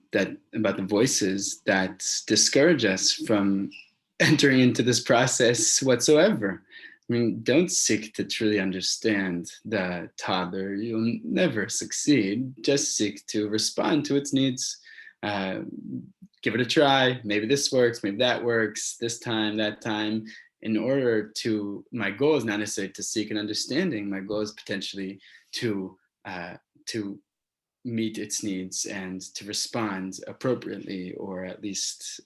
[SPEAKER 1] about the voices that discourage us from entering into this process whatsoever. I mean, don't seek to truly understand the toddler. You'll never succeed. Just seek to respond to its needs. Give it a try. Maybe this works. Maybe that works. This time, that time. In order to, my goal is not necessarily to seek an understanding. My goal is potentially to meet its needs and to respond appropriately, or at least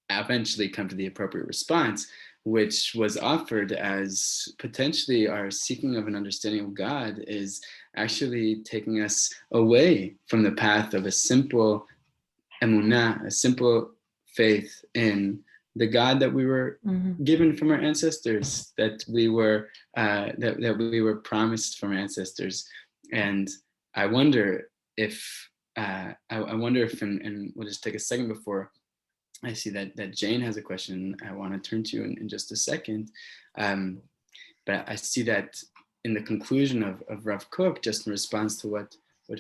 [SPEAKER 1] eventually come to the appropriate response, which was offered as potentially our seeking of an understanding of God is actually taking us away from the path of a simple emunah, a simple faith in the God that we were given from our ancestors, that we were promised from our ancestors. And I wonder if, and we'll just take a second before I see that Jane has a question I want to turn to in just a second. But I see that in the conclusion of Rav Kook, just in response to what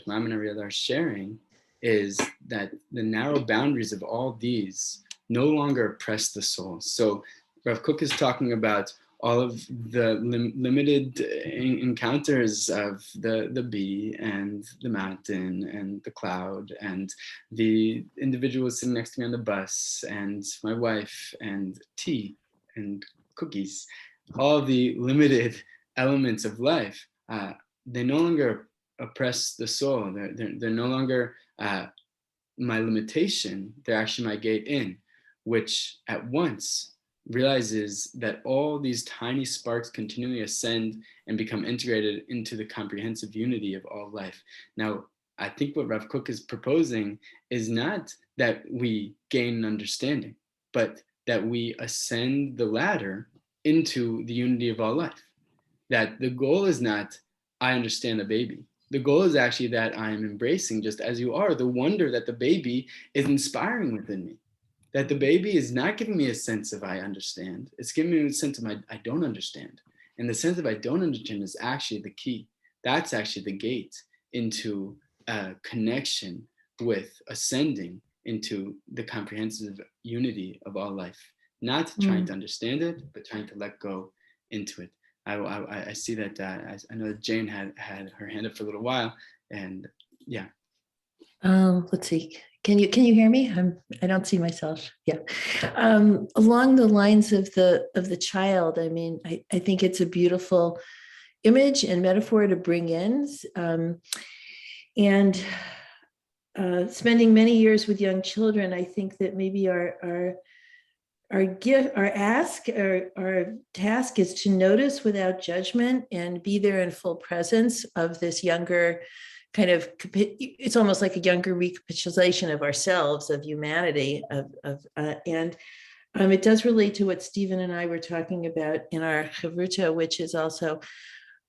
[SPEAKER 1] Mom and Ariel are sharing, is that the narrow boundaries of all these no longer oppress the soul. So Rav Kook is talking about all of the limited encounters of the bee and the mountain and the cloud and the individual sitting next to me on the bus and my wife and tea and cookies, all the limited elements of life. They no longer oppress the soul. They're no longer my limitation. They're actually my gate in, which at once realizes that all these tiny sparks continually ascend and become integrated into the comprehensive unity of all life. Now, I think what Rav Kook is proposing is not that we gain an understanding, but that we ascend the ladder into the unity of all life. That the goal is not, I understand a baby. The goal is actually that I am embracing, just as you are, the wonder that the baby is inspiring within me. That the baby is not giving me a sense of I understand. It's giving me a sense of I don't understand. And the sense of I don't understand is actually the key. That's actually the gate into a connection with ascending into the comprehensive unity of all life. Not trying to understand it, but trying to let go into it. I see that I know that Jane had her hand up for a little while, and yeah.
[SPEAKER 6] Let's see. Can you hear me? I don't see myself. Yeah. Along the lines of the child, I mean, I think it's a beautiful image and metaphor to bring in. And spending many years with young children, I think that maybe our task is to notice without judgment and be there in full presence of this younger kind of, it's almost like a younger recapitulation of ourselves, of humanity, and it does relate to what Stephen and I were talking about in our chavruta, which is also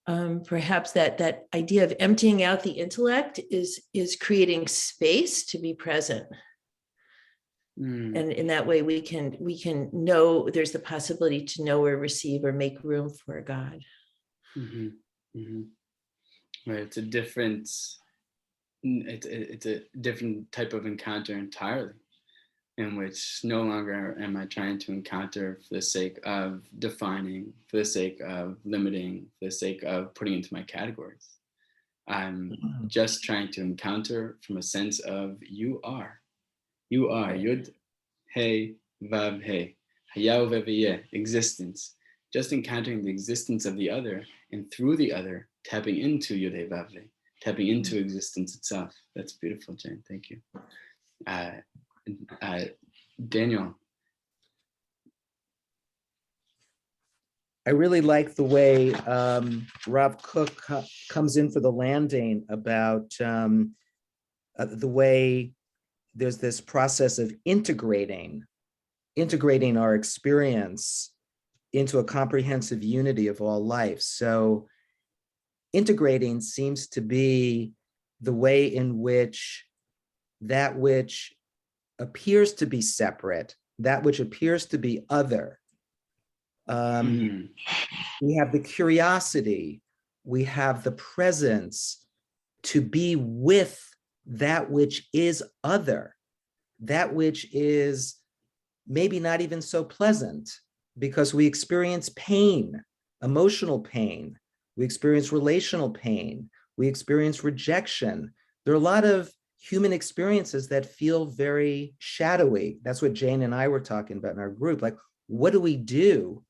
[SPEAKER 6] perhaps that idea of emptying out the intellect is creating space to be present. And in that way, we can know there's the possibility to know or receive or make room for God.
[SPEAKER 1] Mm-hmm. Mm-hmm. Right. It's a different type of encounter entirely, in which no longer am I trying to encounter for the sake of defining, for the sake of limiting, for the sake of putting into my categories. I'm just trying to encounter from a sense of you are. You are. Yud, Hey, Vav, Hey. Hayao Veviyeh, existence. Just encountering the existence of the other, and through the other, tapping into Yud Hey Vav Hey, tapping into existence itself. That's beautiful, Jane. Thank you. Daniel.
[SPEAKER 2] I really like the way Rav Kook comes in for the landing about the way there's this process of integrating our experience into a comprehensive unity of all life. So integrating seems to be the way in which that which appears to be separate, that which appears to be other, we have the curiosity, we have the presence to be with that which is other, that which is maybe not even so pleasant, because we experience pain, emotional pain, we experience relational pain, we experience rejection. There are a lot of human experiences that feel very shadowy. That's what Jane and I were talking about in our group. Like, what do we do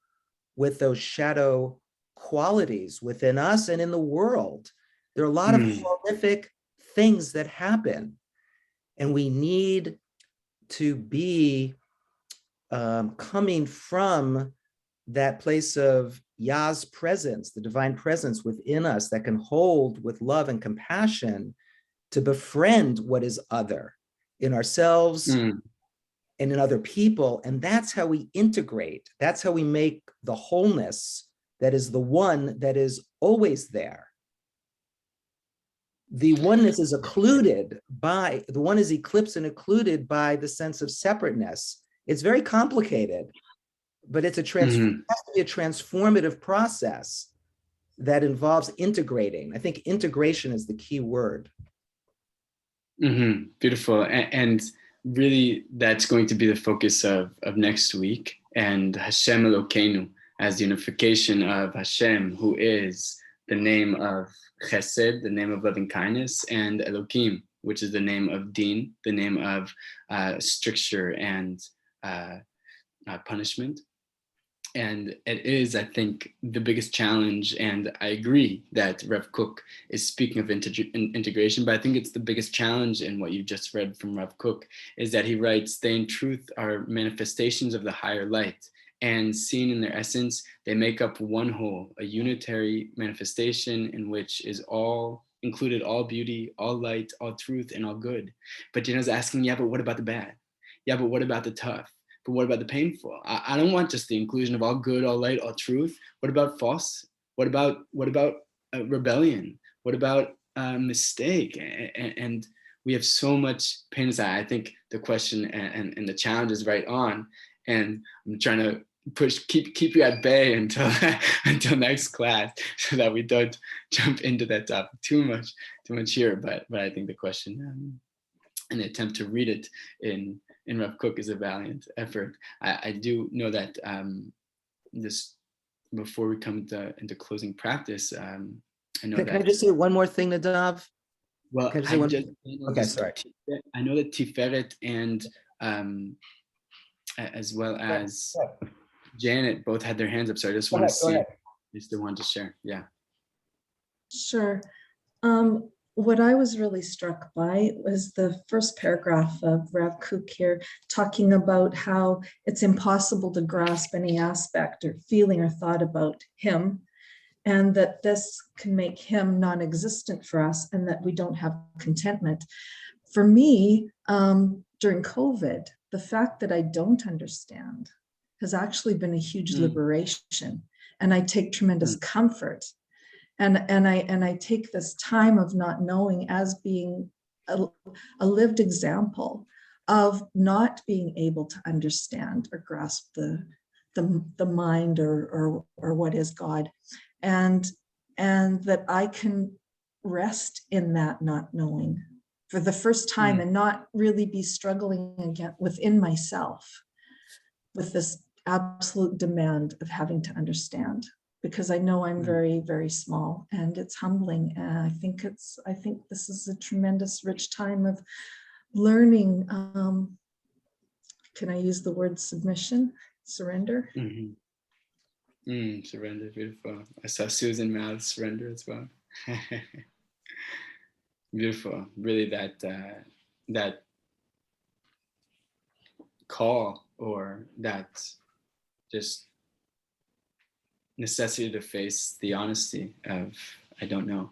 [SPEAKER 2] with those shadow qualities within us and in the world? There are a lot of horrific things that happen, and we need to be coming from that place of Yah's presence, the divine presence within us that can hold with love and compassion to befriend what is other in ourselves and in other people. And that's how we integrate. That's how we make the wholeness that is the one that is always there. The oneness is occluded by, the one is eclipsed and occluded by the sense of separateness. It's very complicated, but it's it has to be a transformative process that involves integrating. I think integration is the key word.
[SPEAKER 1] Beautiful. And really, that's going to be the focus of next week. And Hashem Elokeinu, as the unification of Hashem, who is the name of Chesed, the name of loving kindness, and Elokim, which is the name of Din, the name of stricture and punishment. And it is, I think, the biggest challenge. And I agree that Rev Kook is speaking of integration, but I think it's the biggest challenge in what you just read from Rev Kook is that he writes, they in truth are manifestations of the higher light, and seen in their essence, they make up one whole, a unitary manifestation in which is all included, all beauty, all light, all truth, and all good. But Dina's asking, yeah, but what about the bad? Yeah, but what about the tough? But what about the painful? I don't want just the inclusion of all good, all light, all truth. What about false? What about rebellion? What about mistake? And we have so much pain inside. I think the question and the challenge is right on. And I'm trying to keep you at bay until next class, so that we don't jump into that topic too much here. But I think the question and the attempt to read it in Rav Kook is a valiant effort. I do know that this, before we come into closing practice, I know
[SPEAKER 2] Can I just say one more thing, Nadav?
[SPEAKER 1] Well,
[SPEAKER 2] okay, sorry.
[SPEAKER 1] I know that Tiferet and as well as Janet both had their hands up, so I just want to see if they wanted to share. Yeah.
[SPEAKER 7] Sure. What I was really struck by was the first paragraph of Rav Kook here, talking about how it's impossible to grasp any aspect or feeling or thought about him, and that this can make him non-existent for us, and that we don't have contentment. For me, during COVID, the fact that I don't understand has actually been a huge liberation, and I take tremendous comfort. And I take this time of not knowing as being a lived example of not being able to understand or grasp the mind or what is God, and that I can rest in that not knowing for the first time, and not really be struggling again within myself with this absolute demand of having to understand. because I know I'm very, very small, and it's humbling. And I think this is a tremendous, rich time of learning. Can I use the word submission, surrender?
[SPEAKER 1] Surrender, beautiful. I saw Susan mouth surrender as well. Beautiful. Really, that call, or that just necessity to face the honesty of I don't know,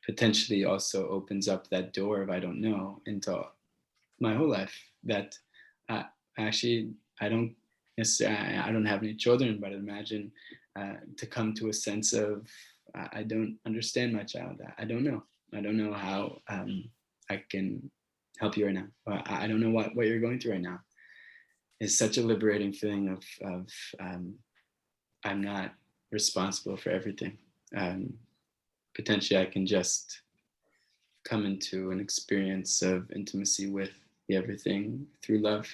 [SPEAKER 1] potentially also opens up that door of I don't know into my whole life. That actually I don't necessarily, I don't have any children, but imagine to come to a sense of I don't understand my child. I don't know how I can help you right now. I don't know what you're going through right now. It's such a liberating feeling of I'm not responsible for everything. Potentially I can just come into an experience of intimacy with the everything through love.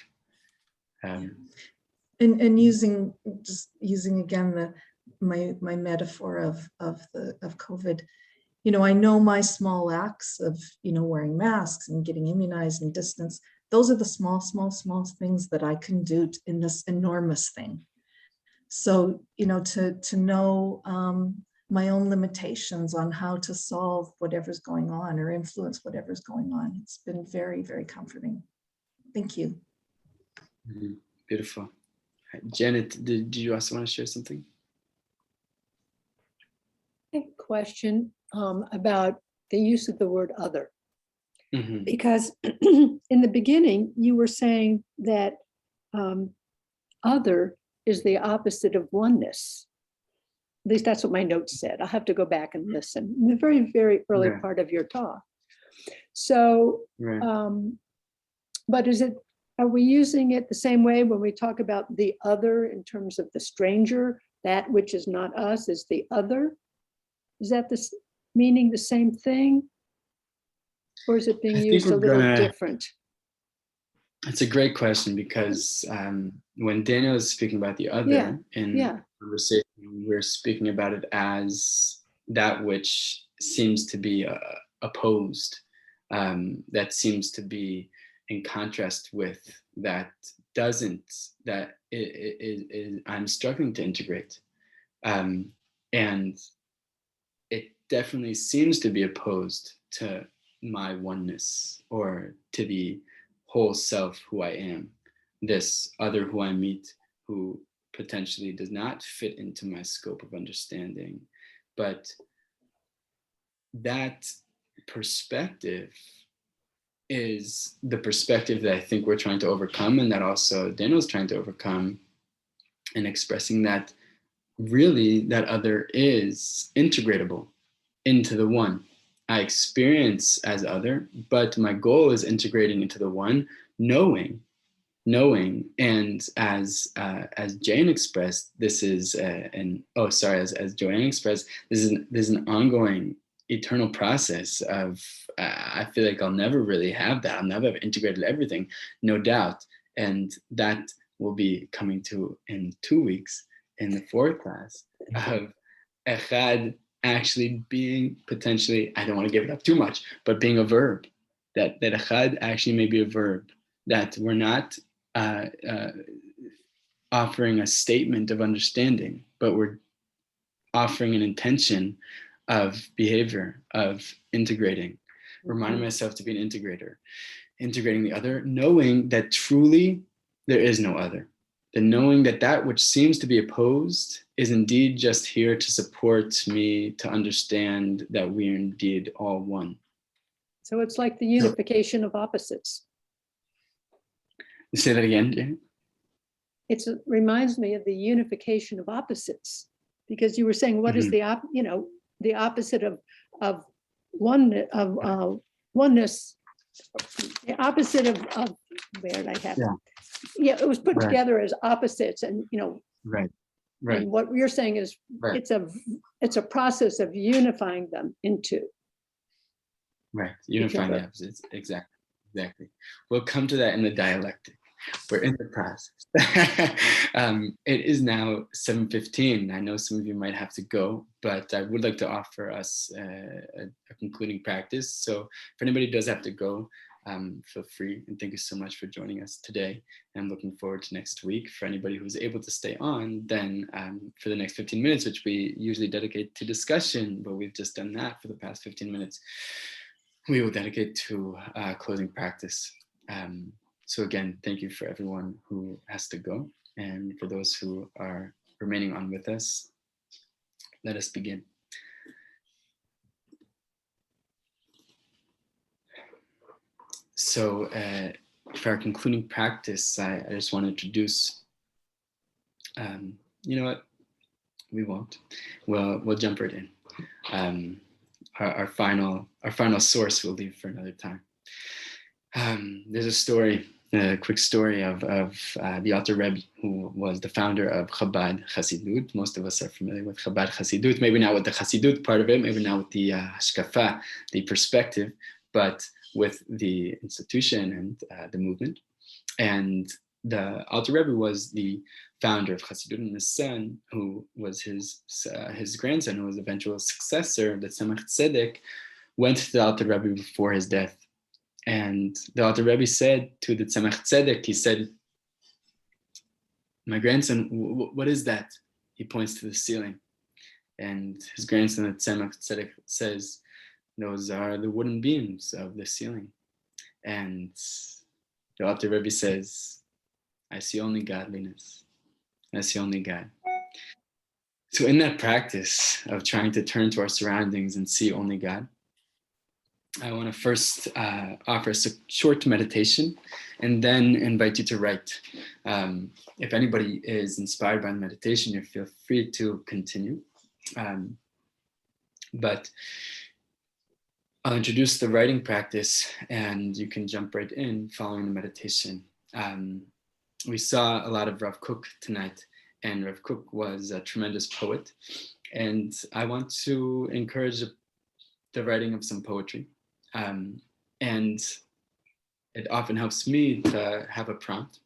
[SPEAKER 7] And using again my metaphor of COVID. You know, I know my small acts of, you know, wearing masks and getting immunized and distance. Those are the small things that I can do in this enormous thing. So, you know, to know my own limitations on how to solve whatever's going on or influence whatever's going on. It's been very, very comforting. Thank you.
[SPEAKER 1] Beautiful. Janet, did you also want to share something?
[SPEAKER 8] A question about the use of the word other. Because in the beginning, you were saying that other is the opposite of oneness. At least that's what my notes said. I'll have to go back and listen. In the very, very early part of your talk. So, but are we using it the same way when we talk about the other in terms of the stranger, that which is not us is the other? Is that meaning the same thing? Or is it being used a little different?
[SPEAKER 1] It's a great question, because when Daniel is speaking about the other in conversation, we're speaking about it as that which seems to be opposed, that seems to be in contrast with that I'm struggling to integrate. And it definitely seems to be opposed to my oneness, or to the whole self who I am, this other who I meet, who potentially does not fit into my scope of understanding. But that perspective is the perspective that I think we're trying to overcome, and that also Daniel's trying to overcome, and expressing that really that other is integratable into the one. I experience as other, but my goal is integrating into the one, knowing, and as Jane expressed, this is as Joanne expressed, this is an ongoing, eternal process of. I feel like I'll never really have that. I'll never have integrated everything, no doubt, and that will be coming to in 2 weeks in the 4th class of Echad actually being potentially, I don't want to give it up too much, but being a verb, that Echad actually may be a verb, that we're not offering a statement of understanding, but we're offering an intention of behavior, of integrating, reminding myself to be an integrator, integrating the other, knowing that truly there is no other. The knowing that which seems to be opposed is indeed just here to support me to understand that we are indeed all one.
[SPEAKER 8] So it's like the unification of opposites.
[SPEAKER 1] Say that again, Jane.
[SPEAKER 8] It reminds me of the unification of opposites, because you were saying what is the opposite of oneness, the opposite of where did I have it? Yeah, it was put together as opposites, and
[SPEAKER 1] right.
[SPEAKER 8] And what you're saying is it's a process of unifying them into
[SPEAKER 1] unifying the opposites. Exactly. We'll come to that in the dialectic. we're in the process. It is now 7:15. I know some of you might have to go, but I would like to offer us a concluding practice. So if anybody does have to go, feel free. And thank you so much for joining us today. I'm looking forward to next week. For anybody who's able to stay on, then for the next 15 minutes, which we usually dedicate to discussion, but we've just done that for the past 15 minutes, we will dedicate to closing practice. So again, thank you for everyone who has to go. And for those who are remaining on with us, let us begin. So for our concluding practice, I just want to introduce, you know what, we won't. We'll jump right in. Our final source we'll leave for another time. There's a story, a quick story of the Alter Rebbe, who was the founder of Chabad Hasidut. Most of us are familiar with Chabad Hasidut, maybe not with the Hasidut part of it, maybe not with the Hashkafa, the perspective, but with the institution and the movement. And the Alter Rebbe was the founder of Hasidut, and his son, who was his grandson, who was the eventual successor, the Tzemach Tzedek, went to the Alter Rebbe before his death. And the Alter Rebbe said to the Tzemach Tzedek, he said, "My grandson, what is that?" He points to the ceiling. And his grandson, the Tzemach Tzedek, says, "Those are the wooden beams of the ceiling." And the Alter Rebbe says, "I see only godliness. I see only God." So in that practice of trying to turn to our surroundings and see only God, I want to first offer us a short meditation and then invite you to write. If anybody is inspired by the meditation, you feel free to continue. But I'll introduce the writing practice and you can jump right in following the meditation. We saw a lot of Rav Kook tonight, and Rav Kook was a tremendous poet. And I want to encourage the writing of some poetry. And it often helps me to have a prompt.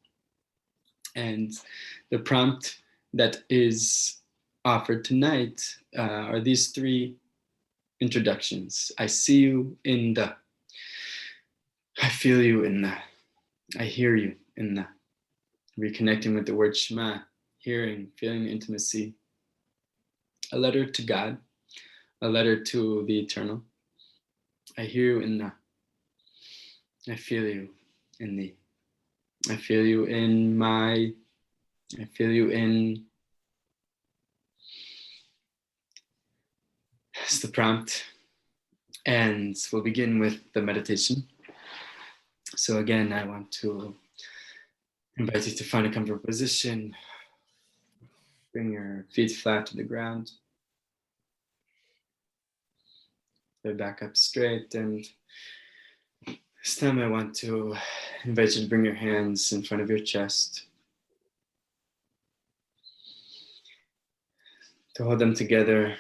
[SPEAKER 1] And the prompt that is offered tonight are these three introductions. I see you in the, I feel you in the, I hear you in the, reconnecting with the word Shema, hearing, feeling intimacy, a letter to God, a letter to the eternal. I hear you in the, I feel you in the, I feel you in my, I feel you in. That's the prompt. And we'll begin with the meditation. So again, I want to invite you to find a comfortable position. Bring your feet flat to the ground. They're back up straight, and this time I want to invite you to bring your hands in front of your chest, to hold them together,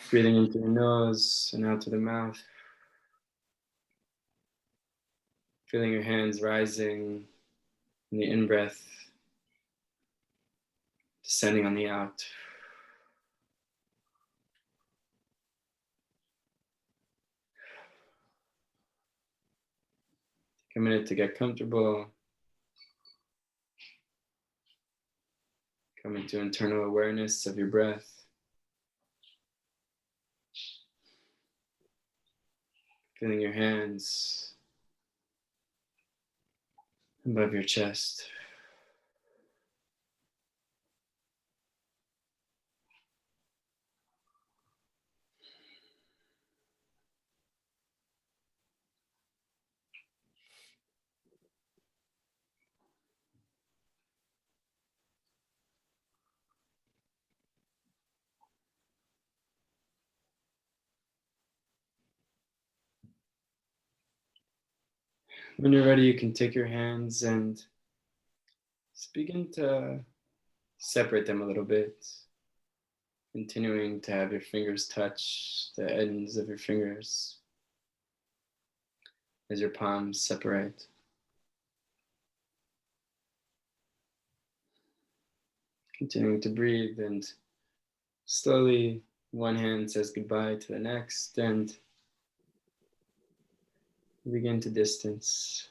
[SPEAKER 1] breathing into your nose and out to the mouth, feeling your hands rising in the in-breath, descending on the out. Take a minute to get comfortable. Come into internal awareness of your breath. Feeling your hands above your chest. When you're ready, you can take your hands and just begin to separate them a little bit, continuing to have your fingers touch the ends of your fingers. as your palms separate. Continuing to breathe, and slowly one hand says goodbye to the next, and begin to distance.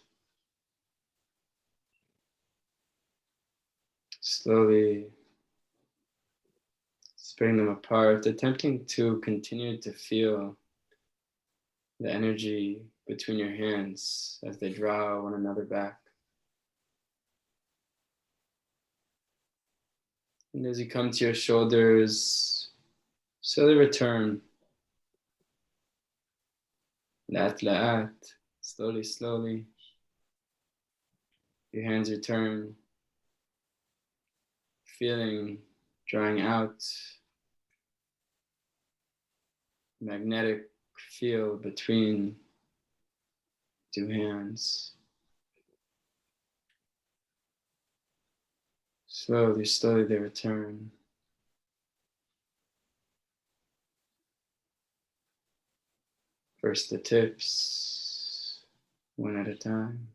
[SPEAKER 1] Slowly spreading them apart, attempting to continue to feel the energy between your hands as they draw one another back. And as you come to your shoulders, slowly return. La'at la'at, slowly, slowly. Your hands return, feeling drawing out, magnetic feel between two hands. Slowly, slowly they return. First the tips, one at a time.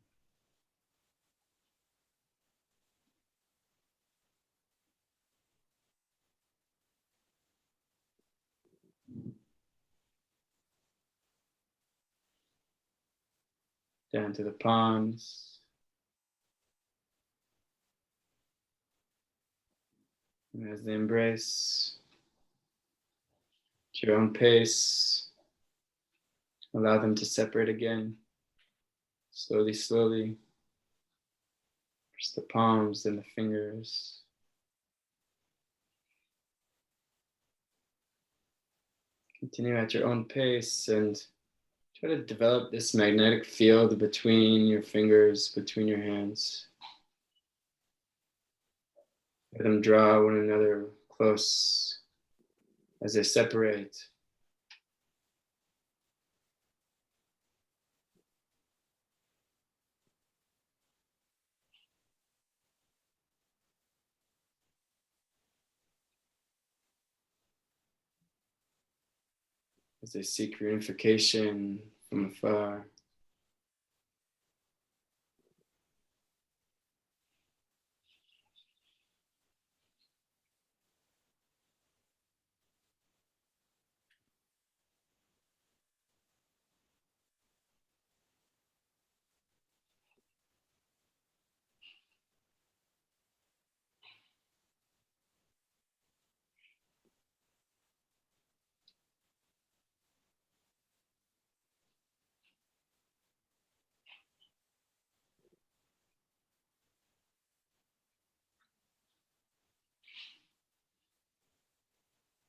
[SPEAKER 1] Down to the palms. And as they embrace, at your own pace, allow them to separate again. Slowly, slowly. First the palms, then the fingers. Continue at your own pace and try to develop this magnetic field between your fingers, between your hands. Let them draw one another close as they separate. As they seek reunification from afar.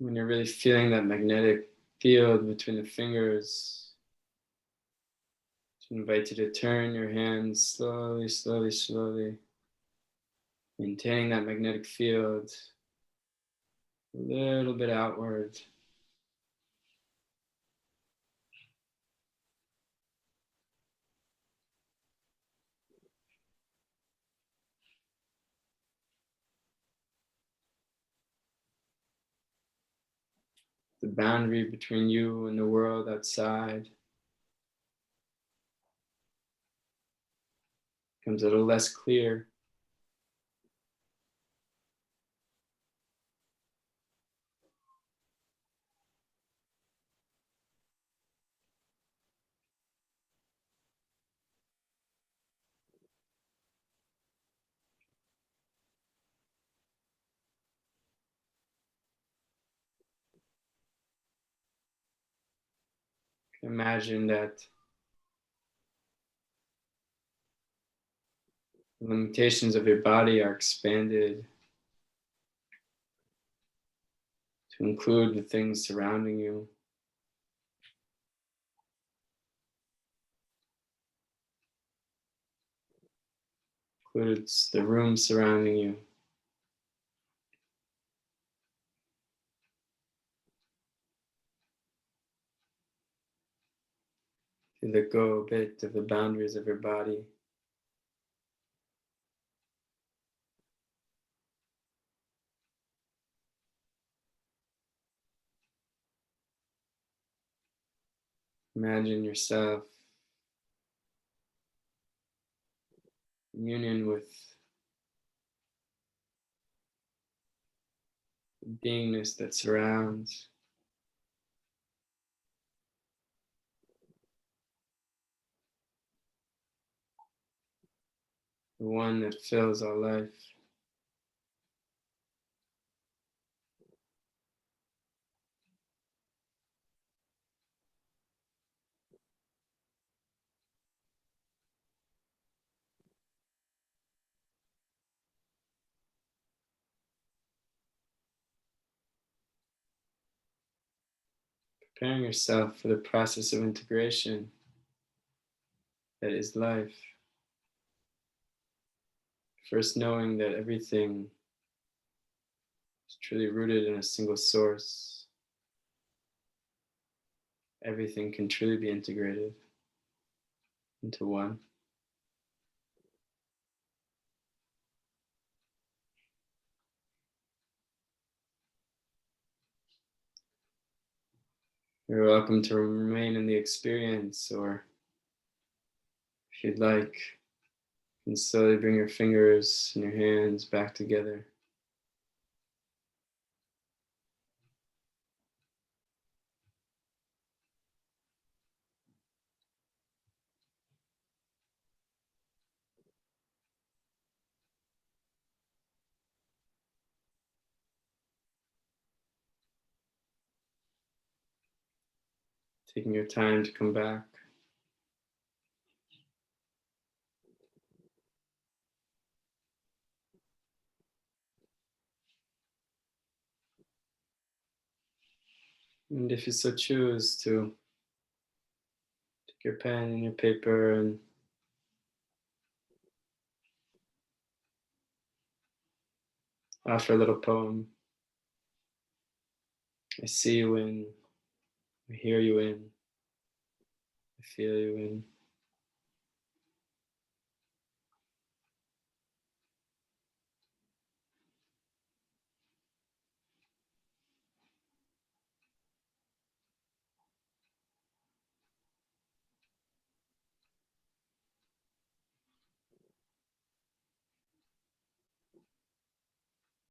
[SPEAKER 1] When you're really feeling that magnetic field between the fingers, I invite you to turn your hands slowly, slowly, slowly, maintaining that magnetic field a little bit outward. The boundary between you and the world outside becomes a little less clear. Imagine that the limitations of your body are expanded to include the things surrounding you. Includes the room surrounding you. You let go a bit of the boundaries of your body. Imagine yourself union with the beingness that surrounds. The one that fills our life. Preparing yourself for the process of integration that is life. First, knowing that everything is truly rooted in a single source. Everything can truly be integrated into one. You're welcome to remain in the experience, or if you'd like, you can slowly bring your fingers and your hands back together. Taking your time to come back. And if you so choose to take your pen and your paper and offer a little poem. I see you in, I hear you in, I feel you in.